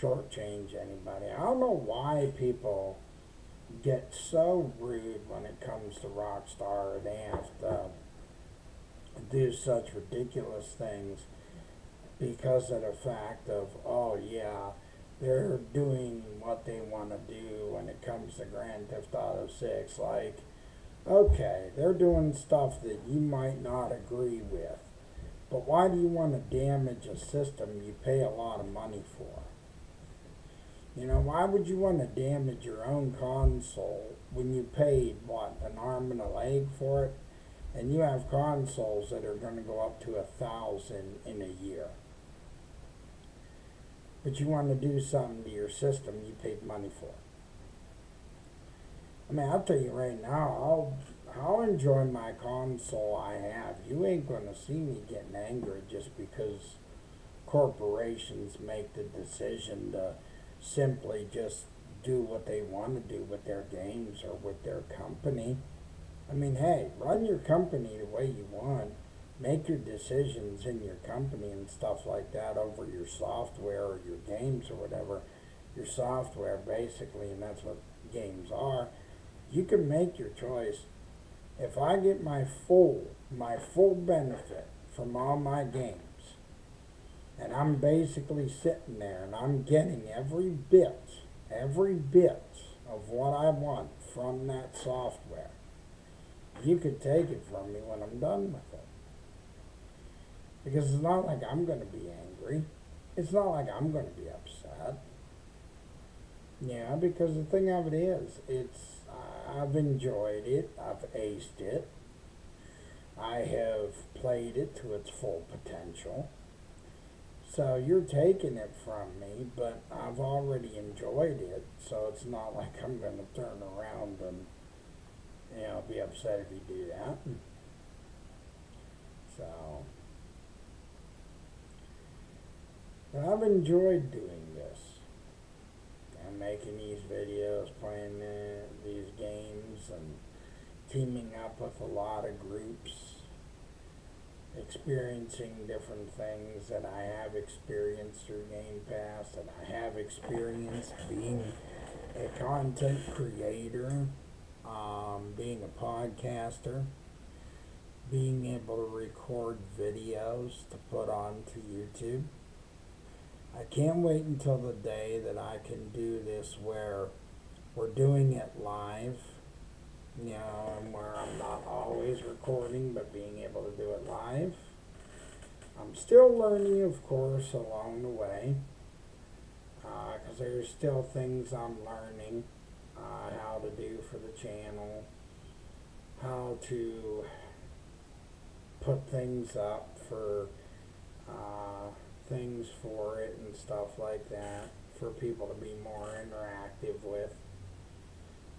shortchange anybody. I don't know why people get so rude when it comes to Rockstar. They have to do such ridiculous things because of the fact of, oh yeah, they're doing what they want to do when it comes to Grand Theft Auto 6. Like, okay, they're doing stuff that you might not agree with, but why do you want to damage a system you pay a lot of money for? Why would you want to damage your own console when you paid, what, an arm and a leg for it? And you have consoles that are going to go up to 1,000 in a year. But you want to do something to your system you paid money for. I mean, I'll tell you right now, I'll enjoy my console I have. You ain't going to see me getting angry just because corporations make the decision to simply just do what they want to do with their games or with their company. I mean, hey, run your company the way you want. Make your decisions in your company and stuff like that over your software or your games or whatever. your software basically, and that's what games are. You can make your choice. If I get my full benefit from all my games, and I'm basically sitting there and I'm getting every bit of what I want from that software, you could take it from me when I'm done with it. Because it's not like I'm going to be angry. It's not like I'm going to be upset. Yeah, because the thing of it is, I've enjoyed it. I've aced it. I have played it to its full potential. So you're taking it from me, but I've already enjoyed it. So it's not like I'm going to turn around and, be upset if you do that. So, but I've enjoyed doing this. I'm making these videos, playing these games, and teaming up with a lot of groups, experiencing different things that I have experienced through Game Pass, that I have experienced being a content creator, being a podcaster, being able to record videos to put onto YouTube. I can't wait until the day that I can do this where we're doing it live, and where I'm not always recording, but being able to do it live. I'm still learning, of course, along the way, because there's still things I'm learning how to do for the channel, how to put things up for things for it and stuff like that, for people to be more interactive with.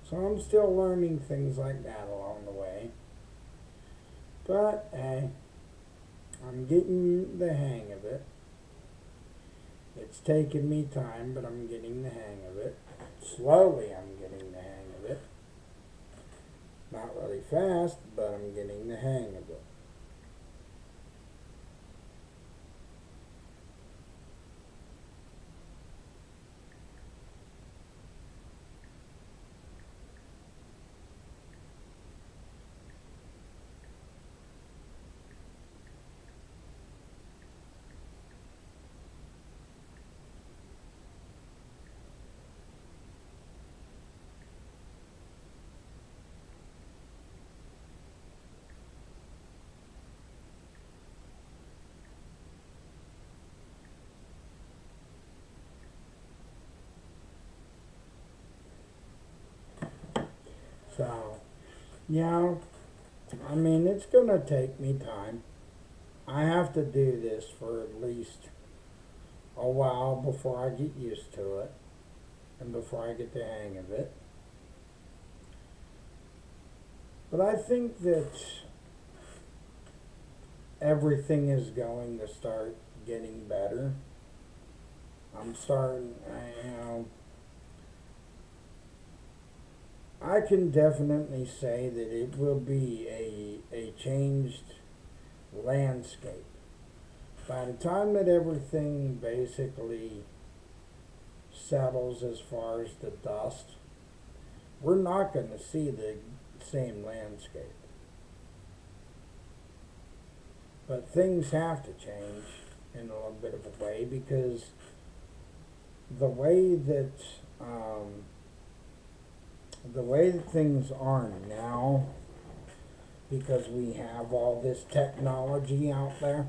So I'm still learning things like that along the way. But hey, I'm getting the hang of it. It's taken me time, but I'm getting the hang of it. Slowly I'm getting the hang of it. Not really fast, but I'm getting the hang of it. So, it's going to take me time. I have to do this for at least a while before I get used to it and before I get the hang of it. But I think that everything is going to start getting better. I'm starting, I can definitely say that it will be a changed landscape. By the time that everything basically settles as far as the dust, we're not going to see the same landscape. But things have to change in a little bit of a way, because the way that things are now, because we have all this technology out there,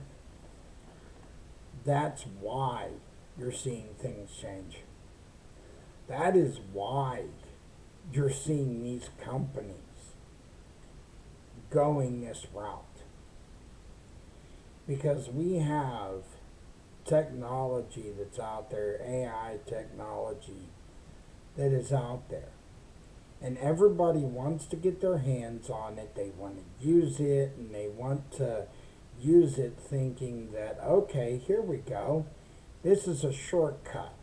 that's why you're seeing things change. That is why you're seeing these companies going this route. Because we have technology that's out there, AI technology that is out there. And everybody wants to get their hands on it. They want to use it, and they want to use it thinking that, okay, here we go. This is a shortcut.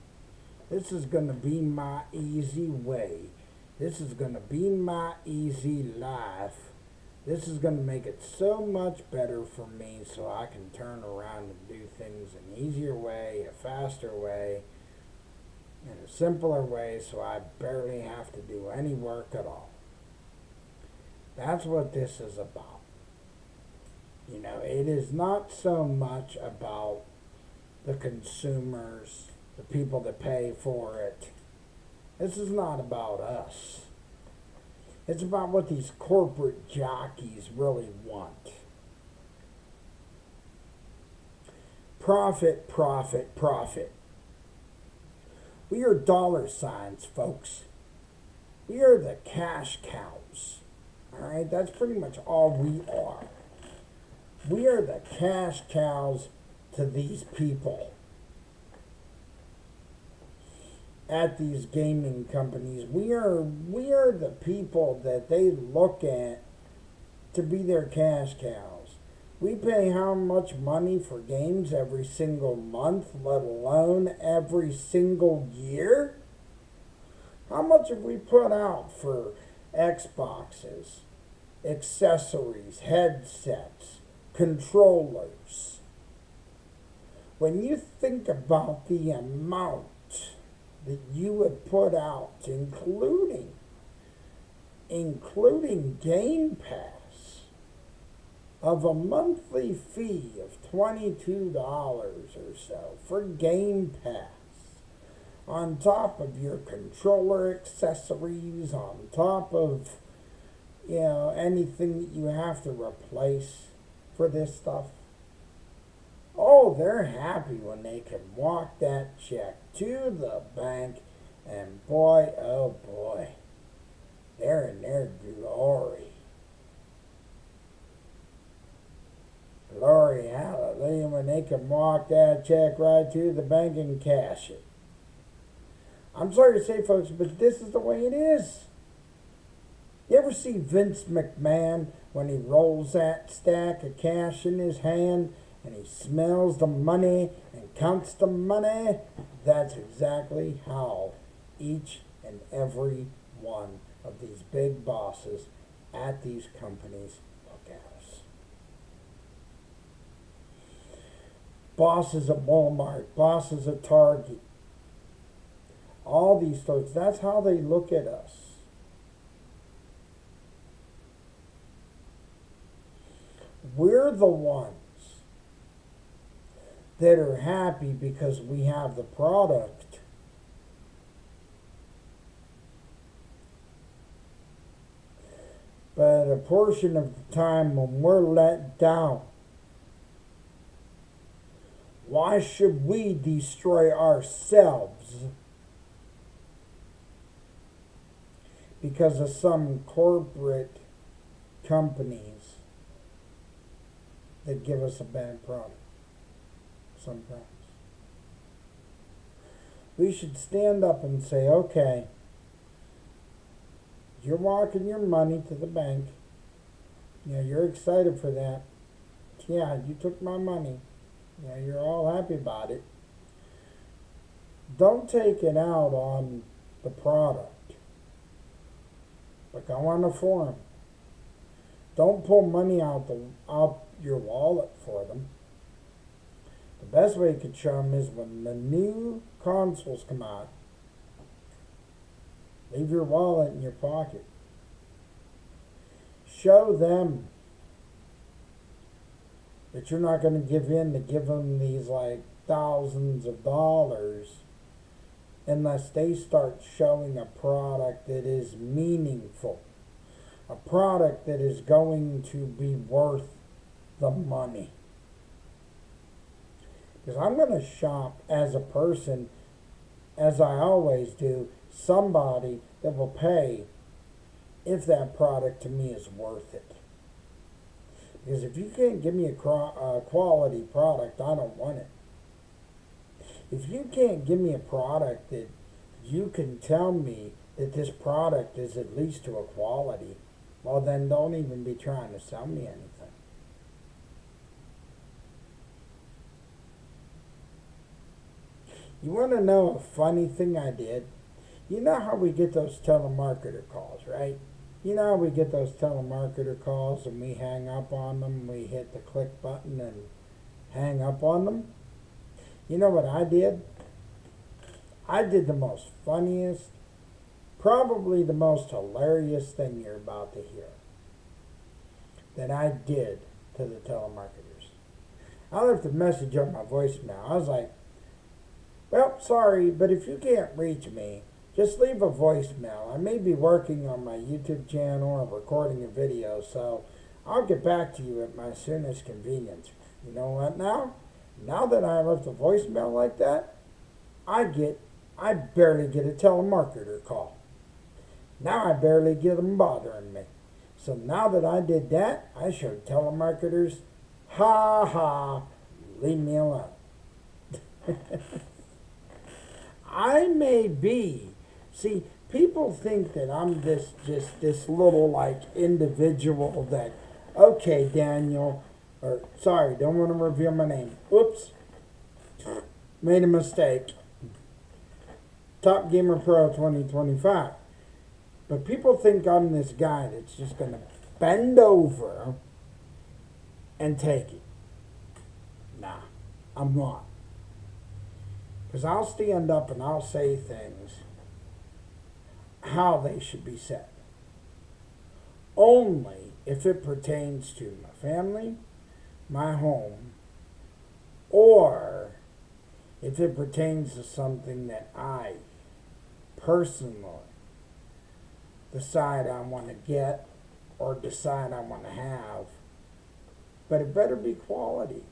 This is going to be my easy way. This is going to be my easy life. This is going to make it so much better for me, so I can turn around and do things an easier way, a faster way. in a simpler way so I barely have to do any work at all. That's what this is about. It is not so much about the consumers, the people that pay for it. This is not about us. It's about what these corporate jockeys really want. Profit, profit, profit. We are dollar signs, folks. We are the cash cows. Alright, that's pretty much all we are. We are the cash cows to these people at these gaming companies. We are the people that they look at to be their cash cows. We pay how much money for games every single month, let alone every single year? How much have we put out for Xboxes, accessories, headsets, controllers? When you think about the amount that you would put out, including Game Pass, of a monthly fee of $22 or so for Game Pass, on top of your controller accessories, on top of anything that you have to replace for this stuff. Oh, they're happy when they can walk that check to the bank, and boy, oh boy, they're in their glory. Glory, hallelujah, when they can walk that check right to the bank and cash it. I'm sorry to say, folks, but this is the way it is. You ever see Vince McMahon when he rolls that stack of cash in his hand and he smells the money and counts the money? That's exactly how each and every one of these big bosses at these companies look at us. Bosses at Walmart, bosses at Target, all these stores, that's how they look at us. We're the ones that are happy because we have the product. But a portion of the time when we're let down, why should we destroy ourselves because of some corporate companies that give us a bad product? Sometimes we should stand up and say, okay, you're walking your money to the bank. You're excited for that. Yeah, you took my money. You're all happy about it. Don't take it out on the product. Like I on the forum. Don't pull money out your wallet for them. The best way you could show them is when the new consoles come out, leave your wallet in your pocket. Show them that you're not going to give in to give them these like thousands of dollars unless they start showing a product that is meaningful, a product that is going to be worth the money. Because I'm going to shop as a person, as I always do, somebody that will pay if that product to me is worth it. Because if you can't give me a quality product, I don't want it. If you can't give me a product that you can tell me that this product is at least to a quality, well then don't even be trying to sell me anything. You want to know a funny thing I did? You know how we get those telemarketer calls, right? You know how we get those telemarketer calls and we hang up on them, we hit the click button and hang up on them? You know what I did? I did the most funniest, probably the most hilarious thing you're about to hear that I did to the telemarketers. I left a message on my voicemail. I was like, well, sorry, but if you can't reach me, just leave a voicemail. I may be working on my YouTube channel or recording a video, so I'll get back to you at my soonest convenience. You know what now? Now that I left a voicemail like that, I barely get a telemarketer call. Now I barely get them bothering me. So now that I did that, I showed telemarketers, ha ha, leave me alone. I may be. See, people think that I'm this little like individual that, okay, Daniel, or sorry, don't want to reveal my name. Oops, made a mistake. Top Gamer Pro 2025. But people think I'm this guy that's just going to bend over and take it. Nah, I'm not. Because I'll stand up and I'll say things how they should be said. Only if it pertains to my family, my home, or if it pertains to something that I personally decide I want to get or decide I want to have. But it better be quality.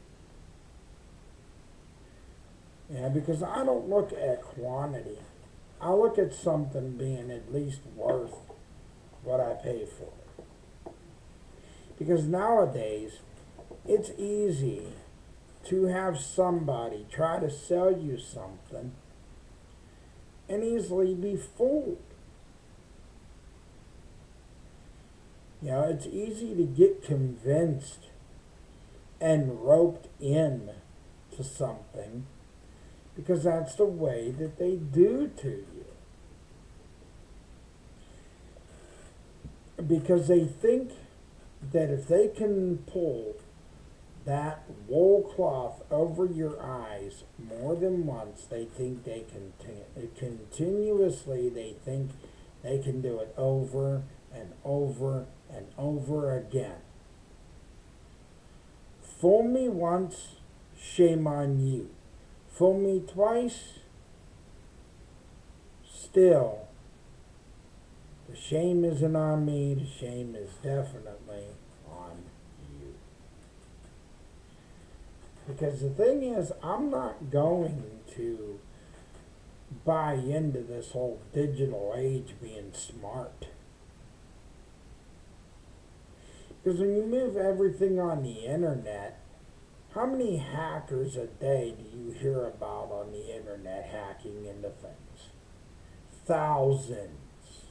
Yeah, because I don't look at quantity. I look at something being at least worth what I pay for it. Because nowadays, it's easy to have somebody try to sell you something and easily be fooled. You know, it's easy to get convinced and roped in to something because that's the way that they do to you. Because they think that if they can pull that wool cloth over your eyes more than once, they think they can continuously, they think they can do it over and over and over again. Fool me once, shame on you. Fool me twice, still, the shame isn't on me, the shame is definitely on you. Because the thing is, I'm not going to buy into this whole digital age being smart. Because when you move everything on the internet, how many hackers a day do you hear about on the internet hacking into things? Thousands.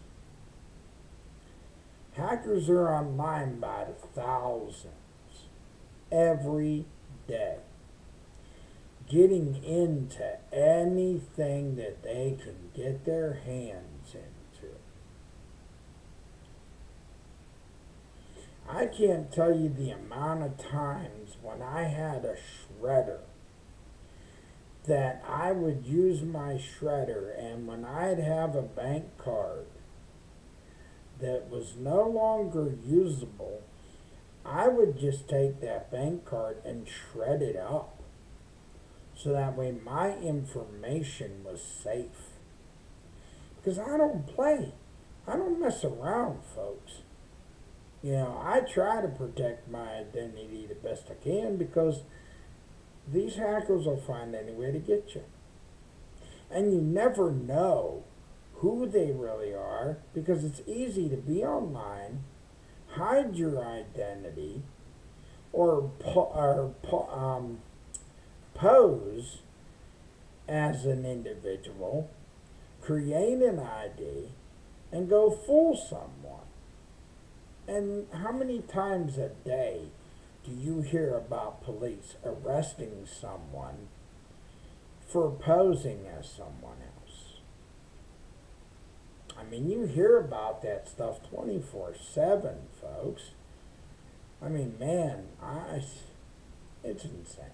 Hackers are online by the thousands every day, getting into anything that they can get their hands into. I can't tell you the amount of times when I had a shredder that I would use my shredder, and when I'd have a bank card that was no longer usable, I would just take that bank card and shred it up so that way my information was safe. Because I don't play. I don't mess around, folks. You know, I try to protect my identity the best I can because these hackers will find any way to get you. And you never know who they really are because it's easy to be online, hide your identity, or pose as an individual, create an ID, and go fool someone. And how many times a day do you hear about police arresting someone for posing as someone else? I mean, you hear about that stuff 24/7, folks. I mean, man, it's insane.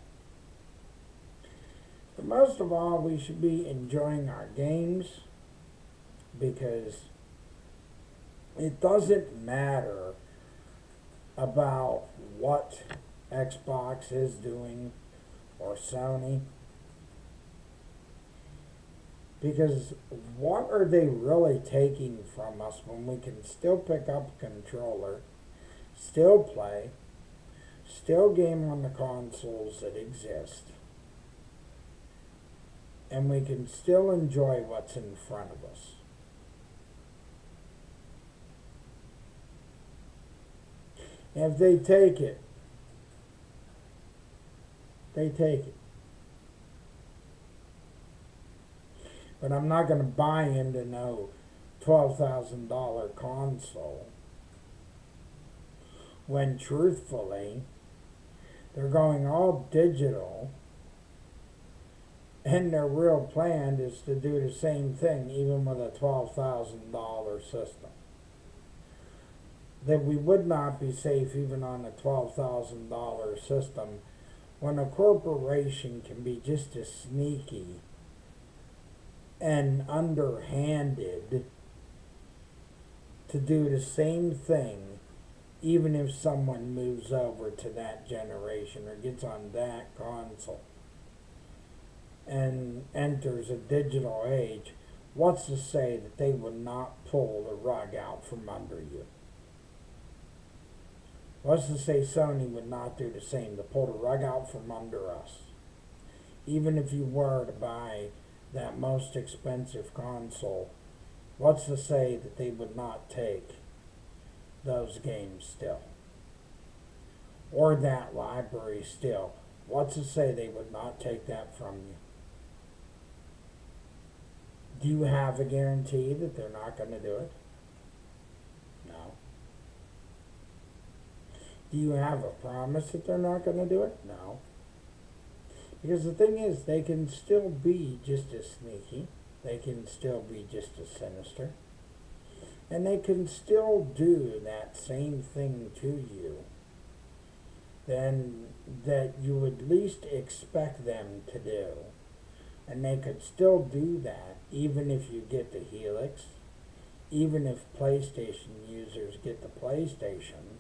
But most of all, we should be enjoying our games, because it doesn't matter about what Xbox is doing or Sony, because what are they really taking from us when we can still pick up a controller, still play, still game on the consoles that exist, and we can still enjoy what's in front of us? If they take it, they take it. But I'm not going to buy into no $12,000 console when truthfully they're going all digital, and their real plan is to do the same thing even with a $12,000 system. That we would not be safe even on a $12,000 system when a corporation can be just as sneaky and underhanded to do the same thing, even if someone moves over to that generation or gets on that console and enters a digital age. What's to say that they would not pull the rug out from under you? What's to say Sony would not do the same, to pull the rug out from under us? Even if you were to buy that most expensive console, what's to say that they would not take those games still? Or that library still? What's to say they would not take that from you? Do you have a guarantee that they're not going to do it? No. Do you have a promise that they're not going to do it? No. Because the thing is, they can still be just as sneaky. They can still be just as sinister. And they can still do that same thing to you then that you would least expect them to do. And they could still do that even if you get the Helix, even if PlayStation users get the PlayStation.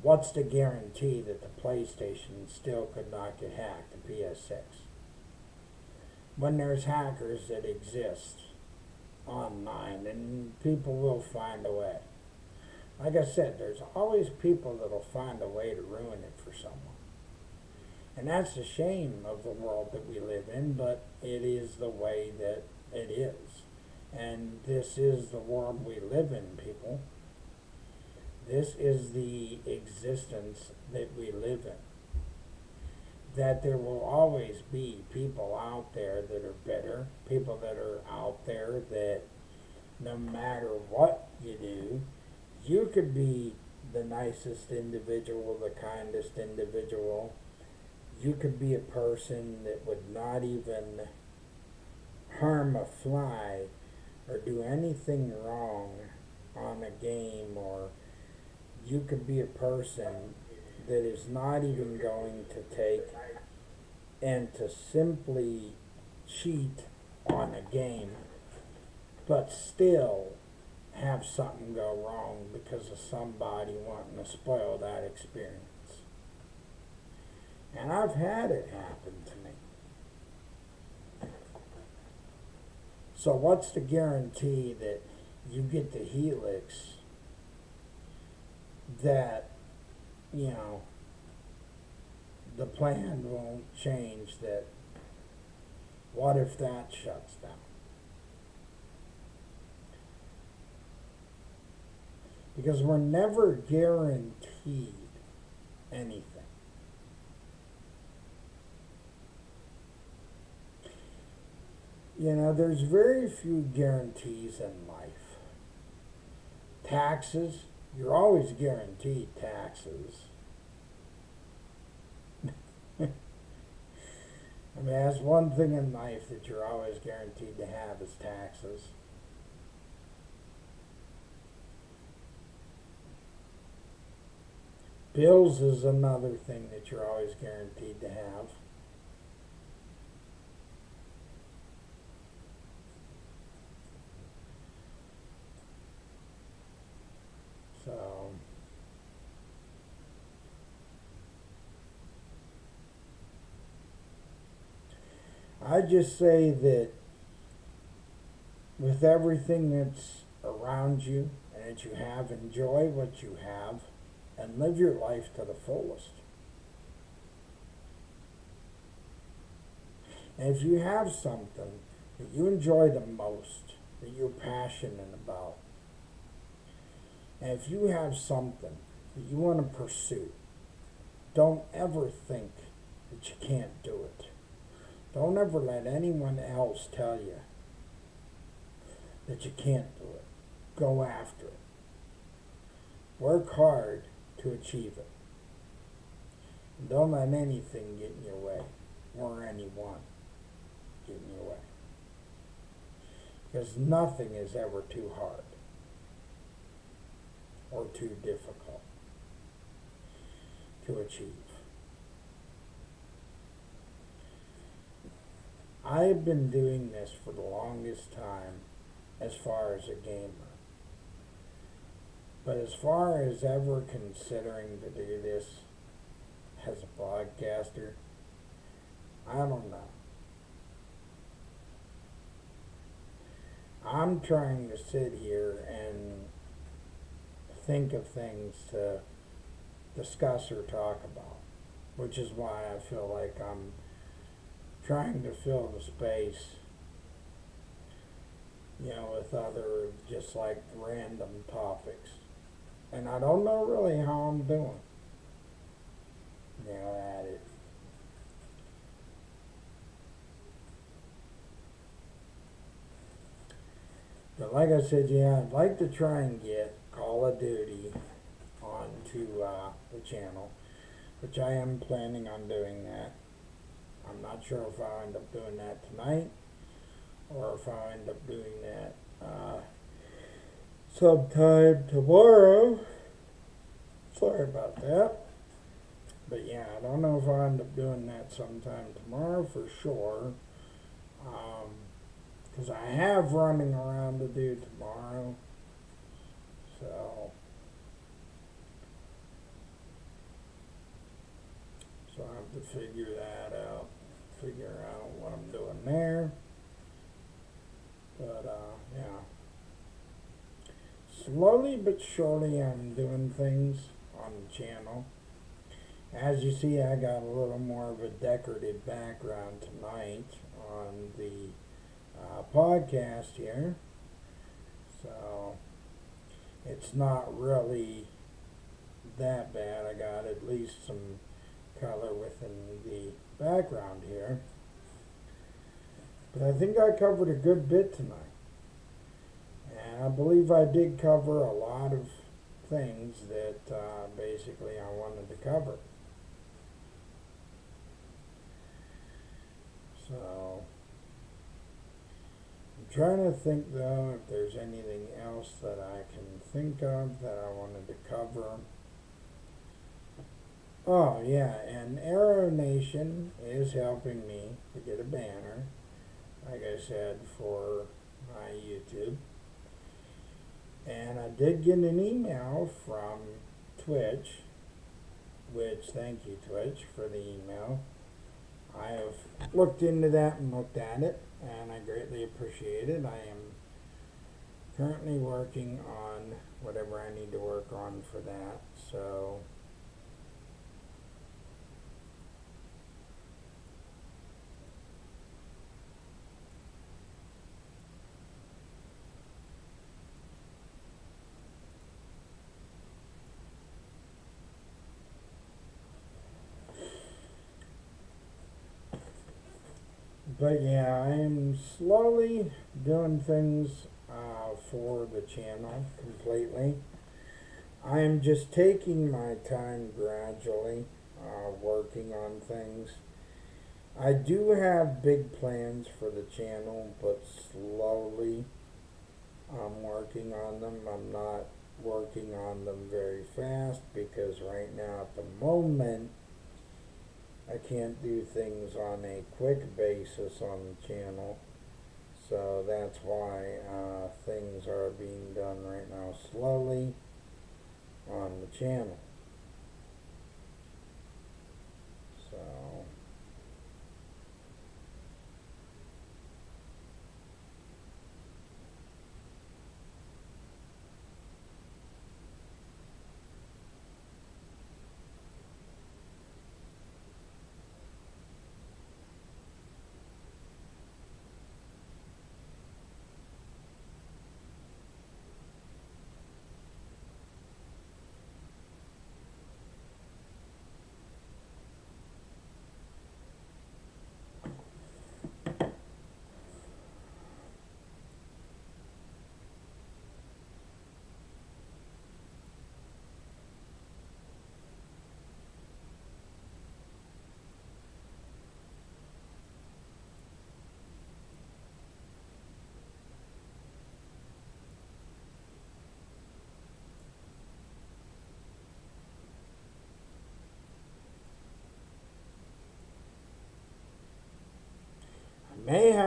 What's the guarantee that the PlayStation still could not get hacked, the PS6? When there's hackers that exist online, and people will find a way. Like I said, there's always people that'll find a way to ruin it for someone. And that's the shame of the world that we live in, but it is the way that it is. And this is the world we live in, people. This is the existence that we live in. That there will always be people out there that are bitter, people that are out there that no matter what you do, you could be the nicest individual, the kindest individual. You could be a person that would not even harm a fly or do anything wrong on a game, or you could be a person that is not even going to take and to simply cheat on a game, but still have something go wrong because of somebody wanting to spoil that experience. And I've had it happen to me. So what's the guarantee that you get the Helix that, you know, the plan won't change? That what if that shuts down? Because we're never guaranteed anything. You know, there's very few guarantees in life. Taxes, you're always guaranteed taxes. I mean, that's one thing in life that you're always guaranteed to have is taxes. Bills is another thing that you're always guaranteed to have. I just say that with everything that's around you and that you have, enjoy what you have and live your life to the fullest. And if you have something that you enjoy the most, that you're passionate about, and if you have something that you want to pursue, don't ever think that you can't do it. Don't ever let anyone else tell you that you can't do it. Go after it. Work hard to achieve it. And don't let anything get in your way, or anyone get in your way. Because nothing is ever too hard or too difficult to achieve. I've been doing this for the longest time as far as a gamer. But as far as ever considering to do this as a podcaster, I don't know. I'm trying to sit here and think of things to discuss or talk about, which is why I feel like I'm trying to fill the space, with other just like random topics. And I don't know really how I'm doing, at it. But like I said, I'd like to try and get Call of Duty onto the channel, which I am planning on doing that. I'm not sure if I'll end up doing that tonight or if I'll end up doing that sometime tomorrow. Sorry about that. But I don't know if I'll end up doing that sometime tomorrow for sure. Because I have running around to do tomorrow. So I have to figure that out. Figure out what I'm doing there. But, slowly but surely I'm doing things on the channel. As you see, I got a little more of a decorative background tonight on the podcast here. So, it's not really that bad. I got at least some color within the background here. But I think I covered a good bit tonight. And I believe I did cover a lot of things that basically I wanted to cover. So, I'm trying to think though if there's anything else that I can think of that I wanted to cover. Oh yeah, and Arrow Nation is helping me to get a banner, like I said, for my YouTube. And I did get an email from Twitch, which thank you Twitch for the email. I have looked into that and looked at it, and I greatly appreciate it. I am currently working on whatever I need to work on for that, so but I am slowly doing things for the channel completely. I am just taking my time gradually, working on things. I do have big plans for the channel, but slowly I'm working on them. I'm not working on them very fast because right now at the moment I can't do things on a quick basis on the channel, so that's why things are being done right now slowly on the channel. So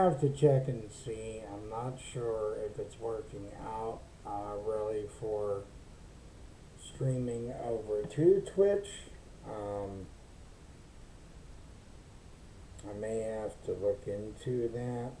have to check and see. I'm not sure if it's working out really for streaming over to Twitch. I may have to look into that.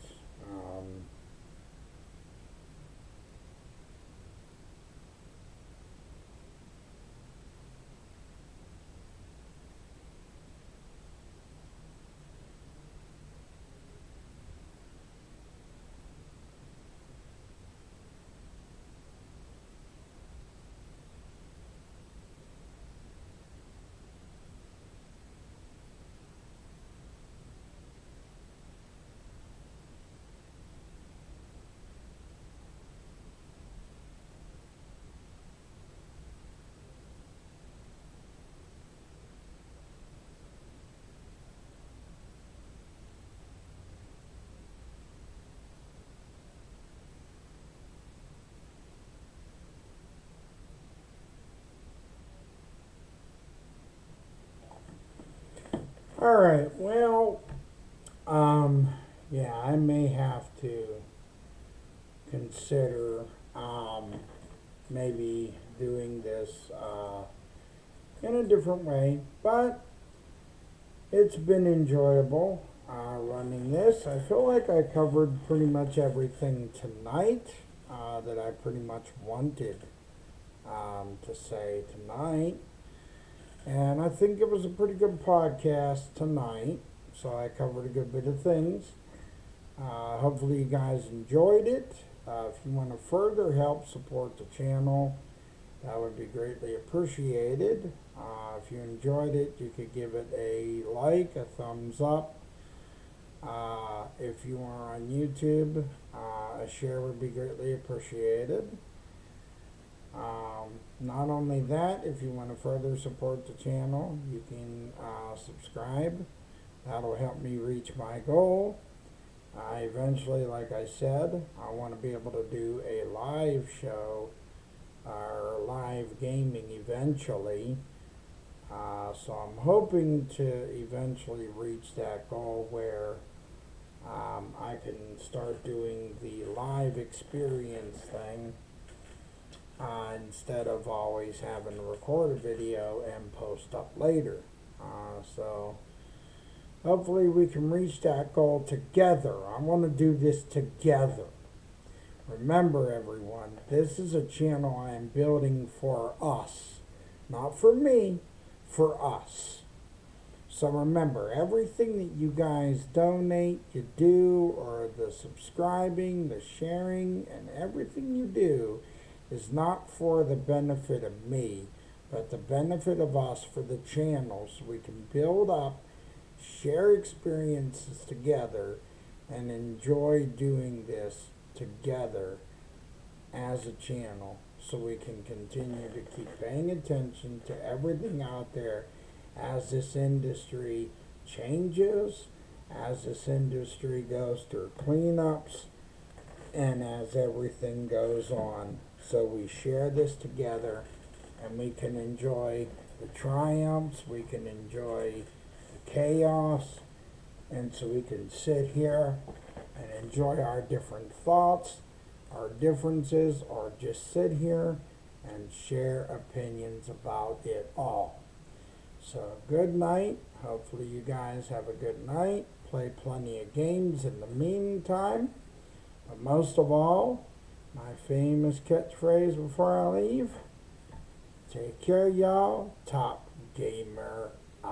All right. Well, yeah, I may have to consider maybe doing this in a different way, but it's been enjoyable running this. I feel like I covered pretty much everything tonight that I pretty much wanted to say tonight. And I think it was a pretty good podcast tonight. So I covered a good bit of things. Hopefully you guys enjoyed it. If you want to further help support the channel, that would be greatly appreciated. If you enjoyed it, you could give it a like, a thumbs up. If you are on YouTube, a share would be greatly appreciated. Not only that, if you want to further support the channel, you can subscribe. That'll help me reach my goal. Eventually, like I said, I want to be able to do a live show or live gaming eventually. So I'm hoping to eventually reach that goal where I can start doing the live experience thing. Instead of always having to record a video and post up later. So hopefully we can reach that goal together. I want to do this together. Remember everyone, this is a channel I am building for us. Not for me, for us. So remember, everything that you guys donate, you do, or the subscribing, the sharing, and everything you do is not for the benefit of me, but the benefit of us for the channel, so we can build up, share experiences together, and enjoy doing this together as a channel, so we can continue to keep paying attention to everything out there as this industry changes, as this industry goes through cleanups, and as everything goes on. So we share this together, and we can enjoy the triumphs, we can enjoy the chaos, and so we can sit here and enjoy our different thoughts, our differences, or just sit here and share opinions about it all. So good night. Hopefully you guys have a good night. Play plenty of games in the meantime. But most of all, my famous catchphrase before I leave, take care, y'all. Top Gamer